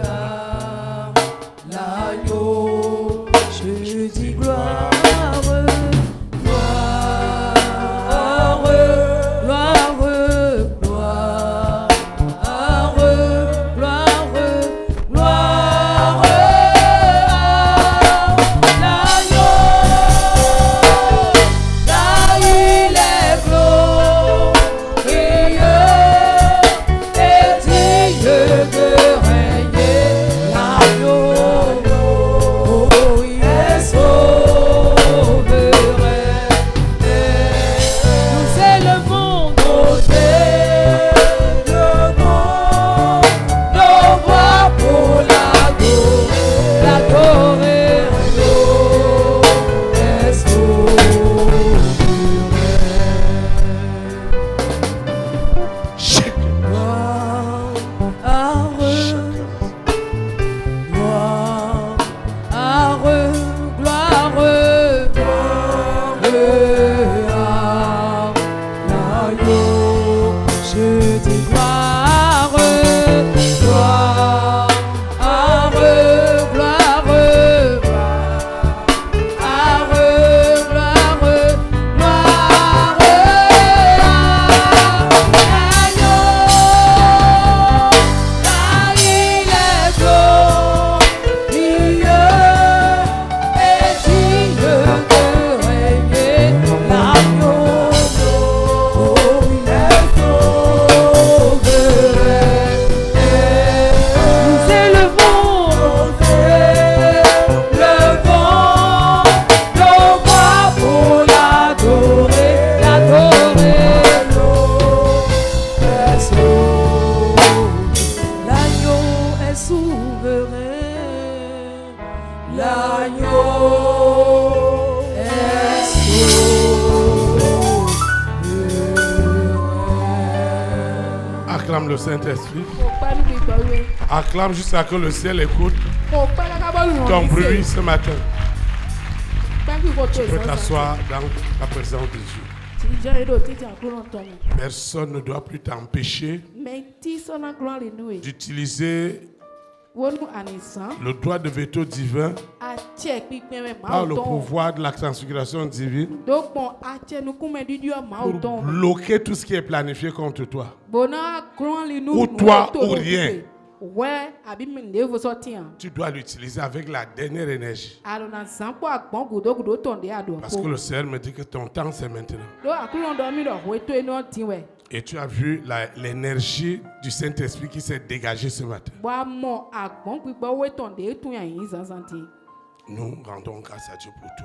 Speaker 5: à l'agneau. Je dis gloire.
Speaker 2: Gloire
Speaker 1: Acclame le Saint-Esprit. Acclame jusqu'à ce que le ciel écoute ton bruit ce matin. Tu peux t'asseoir dans la présence de Dieu. Personne ne doit plus t'empêcher d'utiliser le droit de veto divin par le pouvoir de la transfiguration divine pour bloquer tout ce qui est planifié contre toi. Ou toi ou rien. Tu dois l'utiliser avec la dernière énergie. Parce que le Seigneur me dit que ton temps c'est maintenant. Et tu as vu l'énergie du Saint-Esprit qui s'est dégagée ce matin. Nous rendons grâce à Dieu pour tout.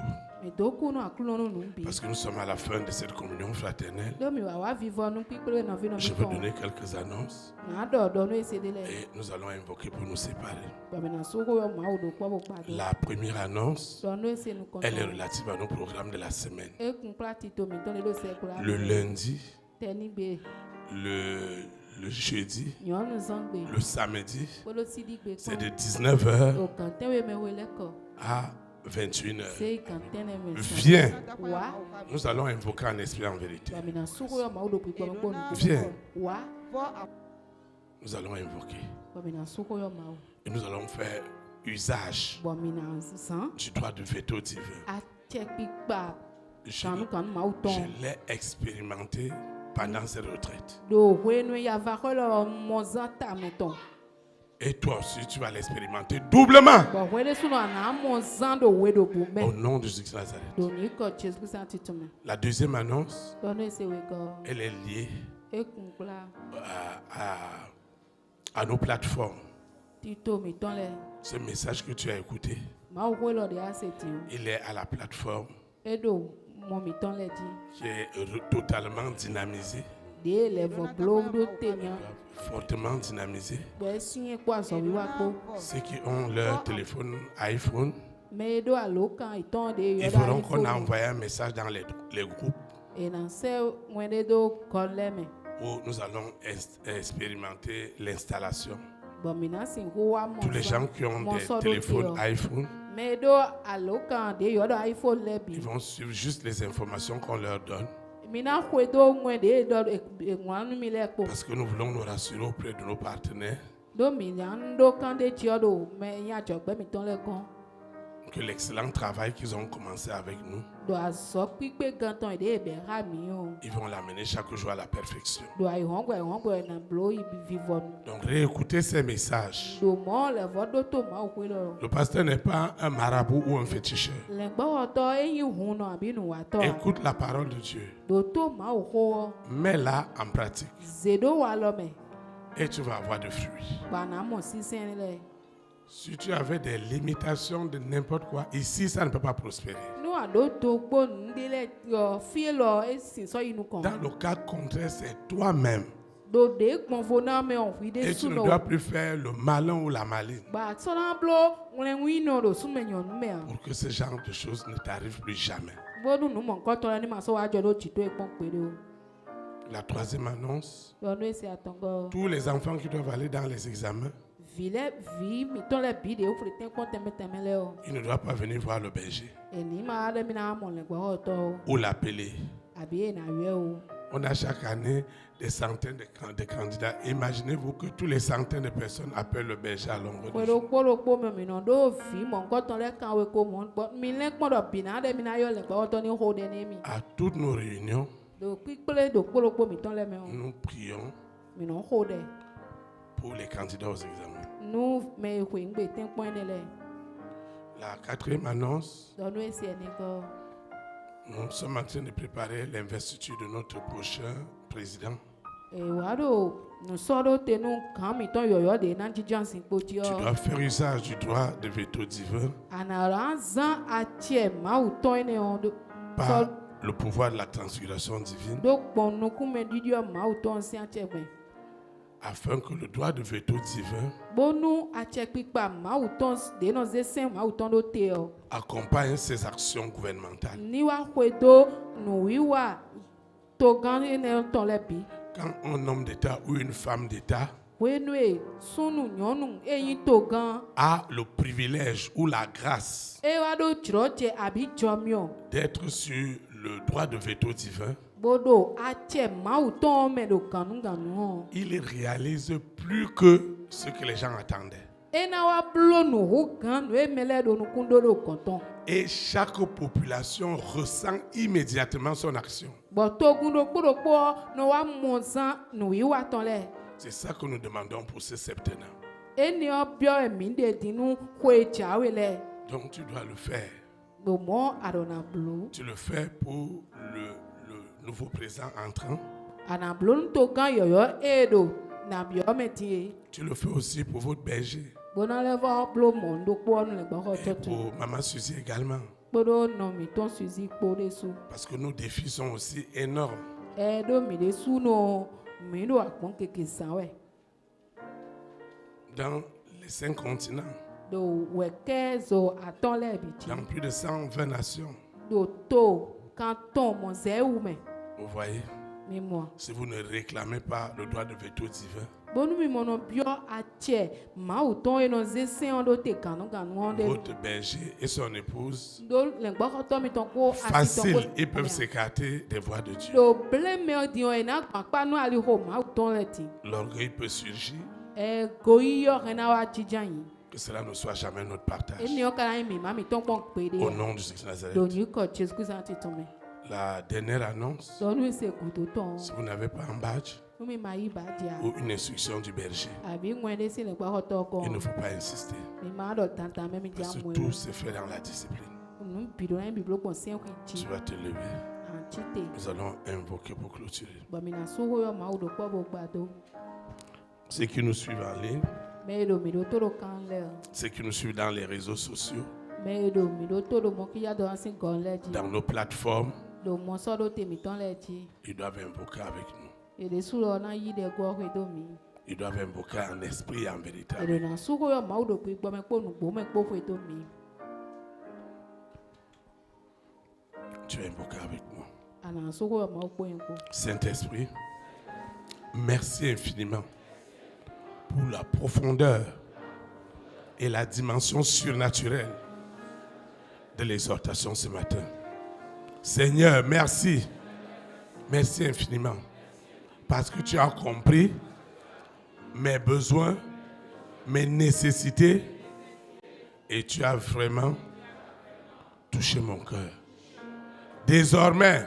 Speaker 1: Parce que nous sommes à la fin de cette communion fraternelle. Je veux donner quelques annonces. Et nous allons invoquer pour nous séparer. La première annonce, elle est relative à nos programmes de la semaine. Le lundi, le jeudi, le samedi, c'est de 19h à 21h. Viens. Nous allons invoquer en esprit en vérité. Viens. Nous allons invoquer. Et nous allons faire usage du droit de veto divin. Je l'ai expérimenté pendant cette retraite. Et toi aussi, tu vas l'expérimenter doublement. Au nom de Jésus Nazareth. La deuxième annonce, elle est liée à nos plateformes. Ce message que tu as écouté, il est à la plateforme qui est totalement dynamisée. Fortement dynamisé. Ceux qui ont leur téléphone iPhone, ils verront qu'on a envoyé un message dans les groupes où nous allons expérimenter l'installation. Tous les gens qui ont des téléphones iPhone, ils vont suivre juste les informations qu'on leur donne. Parce que nous voulons nous rassurer auprès de nos partenaires que l'excellent travail qu'ils ont commencé avec nous, ils vont l'amener chaque jour à la perfection. Donc réécoutez ces messages. Le pasteur n'est pas un marabout ou un féticheur. Écoute la parole de Dieu. Mets-la en pratique. Et tu vas avoir de fruits. Si tu avais des limitations de n'importe quoi, ici, ça ne peut pas prospérer. Dans le cas contraire, c'est toi-même. Et tu ne dois plus faire le malin ou la maline pour que ce genre de choses ne t'arrive plus jamais. La troisième annonce, tous les enfants qui doivent aller dans les examens, ils ne doivent pas venir voir le berger ou l'appeler. On a chaque année des centaines de candidats. Imaginez-vous que tous les centaines de personnes appellent le berger à longueur de jour. À toutes nos réunions, nous prions pour les candidats aux examens. La quatrième annonce, nous sommes en train de préparer l'investiture de notre prochain président. Tu dois faire usage du droit de veto divin par le pouvoir de la transfiguration divine, afin que le droit de veto divin accompagne ses actions gouvernementales. Quand un homme d'État ou une femme d'État a le privilège ou la grâce d'être sur le droit de veto divin, il réalise plus que ce que les gens attendaient. Et chaque population ressent immédiatement son action. C'est ça que nous demandons pour ce septennat. Donc tu dois le faire. Tu le fais pour le nouveau président entrant. Tu le fais aussi pour votre berger. Et pour Maman Suzy également. Parce que nos défis sont aussi énormes. Dans les 5 continents. Dans plus de 120 nations. Vous voyez, si vous ne réclamez pas le droit de veto divin, votre berger et son épouse, facile, ils peuvent s'écarter des voies de Dieu. L'orgueil peut surgir. Que cela ne soit jamais notre partage. Au nom de Jésus Nazareth. La dernière annonce, si vous n'avez pas un badge ou une instruction du berger, il ne faut pas insister. Parce que tout se fait dans la discipline. Tu vas te lever. Nous allons invoquer pour clôturer. Ceux qui nous suivent en ligne, ceux qui nous suivent dans les réseaux sociaux, dans nos plateformes, ils doivent invoquer avec nous. Ils doivent invoquer en esprit et en vérité. Tu vas invoquer avec moi. Saint-Esprit, merci infiniment pour la profondeur et la dimension surnaturelle de l'exhortation ce matin. Seigneur, merci. Merci infiniment. Parce que tu as compris mes besoins, mes nécessités et tu as vraiment touché mon cœur. Désormais,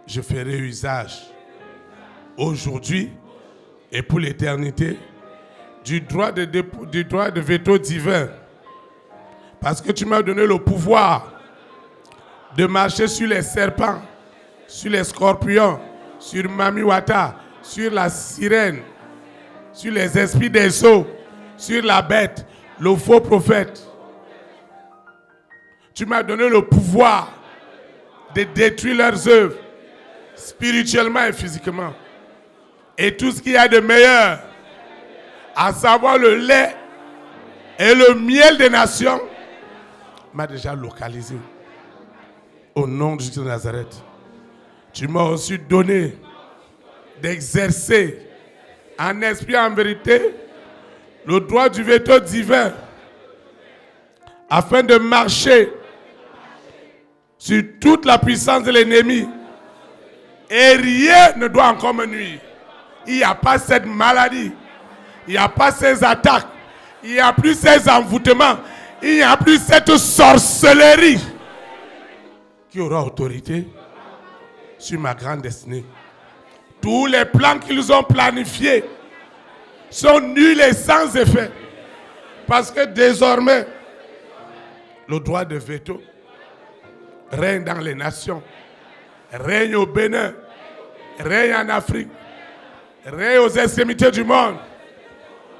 Speaker 1: je ferai usage aujourd'hui et pour l'éternité du droit de veto divin. Parce que tu m'as donné le pouvoir de marcher sur les serpents, sur les scorpions, sur Mamiwata, sur la sirène, sur les esprits des eaux, sur la bête, le faux prophète. Tu m'as donné le pouvoir de détruire leurs œuvres, spirituellement et physiquement. Et tout ce qu'il y a de meilleur, à savoir le lait et le miel des nations, m'a déjà localisé. Au nom de Jésus de Nazareth, tu m'as aussi donné d'exercer en esprit et en vérité le droit du veto divin afin de marcher sur toute la puissance de l'ennemi. Et rien ne doit encore me nuire. Il n'y a pas cette maladie, il n'y a pas ces attaques, il n'y a plus ces envoûtements, il n'y a plus cette sorcellerie qui aura autorité sur ma grande destinée. Tous les plans qu'ils ont planifiés sont nuls et sans effet. Parce que désormais, le droit de veto règne dans les nations, règne au Bénin, règne en Afrique, règne aux extrémités du monde,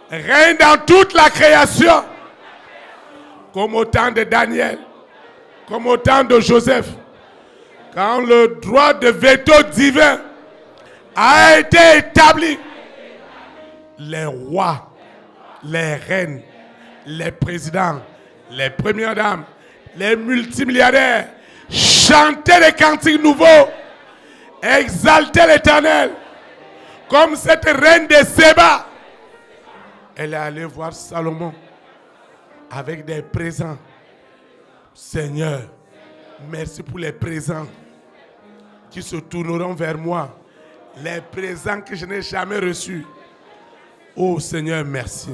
Speaker 1: règne dans toute la création, comme au temps de Daniel, comme au temps de Joseph, quand le droit de veto divin a été établi. Les rois, les reines, les présidents, les premières dames, les multimilliardaires chantaient des cantiques nouveaux, exaltaient l'Éternel Comme cette reine de Séba, elle est allée voir Salomon avec des présents. Seigneur, merci pour les présents qui se tourneront vers moi. Les présents que je n'ai jamais reçus. Oh Seigneur, merci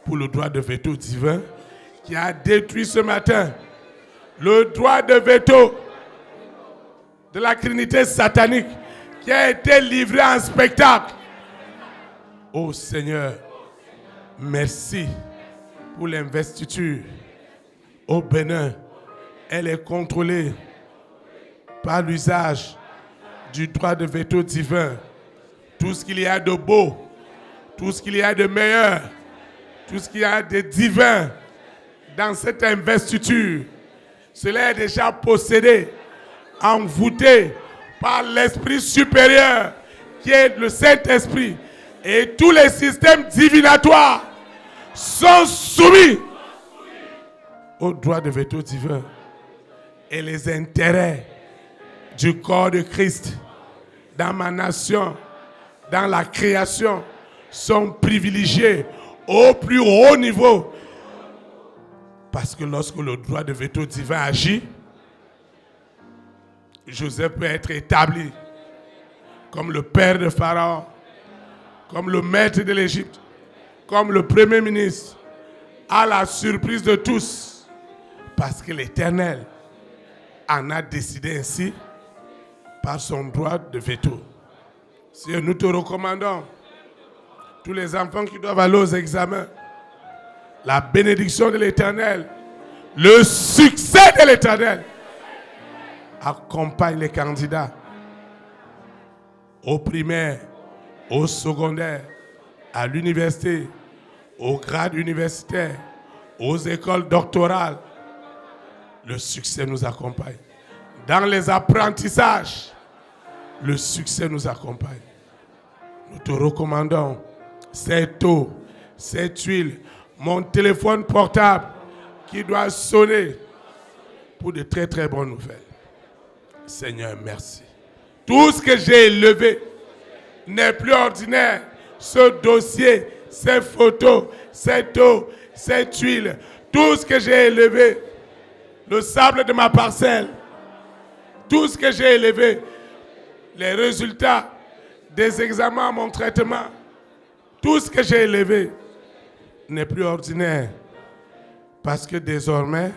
Speaker 1: pour le droit de veto divin qui a détruit ce matin le droit de veto de la trinité satanique qui a été livré en spectacle. Oh Seigneur, merci pour l'investiture au Bénin. Elle est contrôlée par l'usage du droit de veto divin. Tout ce qu'il y a de beau, tout ce qu'il y a de meilleur, tout ce qu'il y a de divin dans cette investiture, cela est déjà possédé, envoûté par l'Esprit supérieur qui est le Saint-Esprit. Et tous les systèmes divinatoires sont soumis au droit de veto divin. Et les intérêts du corps de Christ dans ma nation, dans la création, sont privilégiés au plus haut niveau. Parce que lorsque le droit de veto divin agit, Joseph peut être établi comme le père de Pharaon, comme le maître de l'Égypte, comme le premier ministre, à la surprise de tous, parce que l'Éternel en a décidé ainsi par son droit de veto. Seigneur, nous te recommandons, tous les enfants qui doivent aller aux examens, la bénédiction de l'Éternel, le succès de l'Éternel accompagne les candidats au primaire, au secondaire, à l'université, au grade universitaire, aux écoles doctorales. Le succès nous accompagne. Dans les apprentissages, le succès nous accompagne. Nous te recommandons cette eau, cette huile, mon téléphone portable qui doit sonner pour de très très bonnes nouvelles. Seigneur, merci. Tout ce que j'ai élevé n'est plus ordinaire. Ce dossier, ces photos, cette eau, cette huile, tout ce que j'ai élevé, le sable de ma parcelle, tout ce que j'ai élevé, les résultats des examens, mon traitement, tout ce que j'ai élevé n'est plus ordinaire. Parce que désormais,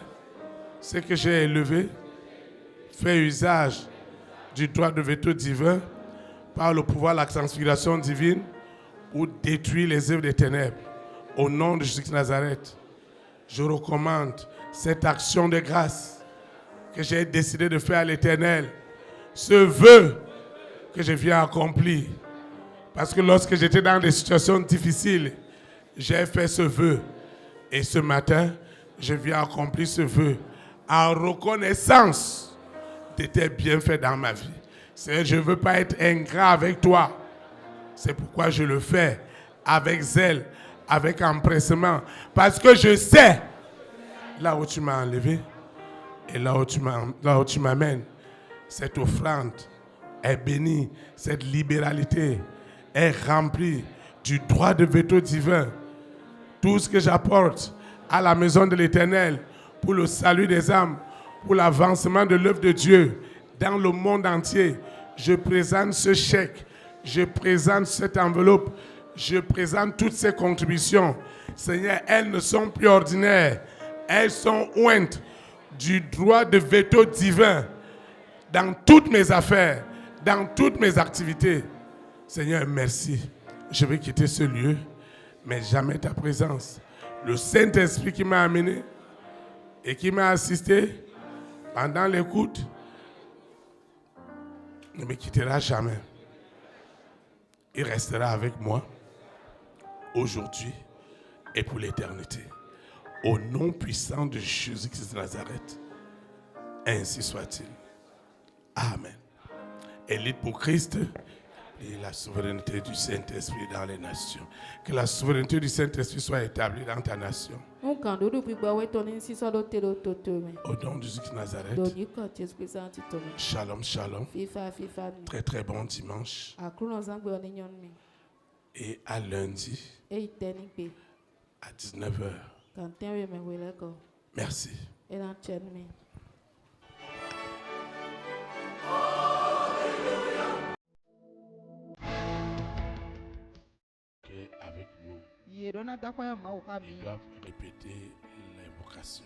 Speaker 1: ce que j'ai élevé fait usage du droit de veto divin par le pouvoir de la transfiguration divine ou détruire les œuvres des ténèbres. Au nom de Jésus de Nazareth, je recommande cette action de grâce que j'ai décidé de faire à l'Éternel. Ce vœu que je viens accomplir. Parce que lorsque j'étais dans des situations difficiles, j'ai fait ce vœu. Et ce matin, je viens accomplir ce vœu en reconnaissance de tes bienfaits dans ma vie. Seigneur, je ne veux pas être ingrat avec toi. C'est pourquoi je le fais avec zèle, avec empressement. Parce que je sais là où tu m'as enlevé et là où tu m'amènes. Cette offrande est bénie. Cette libéralité est remplie du droit de veto divin. Tout ce que j'apporte à la maison de l'Éternel pour le salut des âmes, pour l'avancement de l'œuvre de Dieu dans le monde entier, je présente ce chèque, je présente cette enveloppe, je présente toutes ces contributions. Seigneur, elles ne sont plus ordinaires, elles sont ointes du droit de veto divin dans toutes mes affaires, dans toutes mes activités. Seigneur, merci. Je vais quitter ce lieu, mais jamais ta présence. Le Saint-Esprit qui m'a amené et qui m'a assisté pendant l'écoute ne me quittera jamais. Il restera avec moi aujourd'hui et pour l'éternité. Au nom puissant de Jésus-Christ de Nazareth, ainsi soit-il. Amen. Élite pour Christ, Et la souveraineté du Saint-Esprit dans les nations. Que la souveraineté du Saint-Esprit soit établie dans ta nation. Au nom de Jésus de Nazareth. Shalom, shalom. Très très bon dimanche. Et à lundi, à 19h. Merci. Avec nous, ils doivent répéter l'invocation.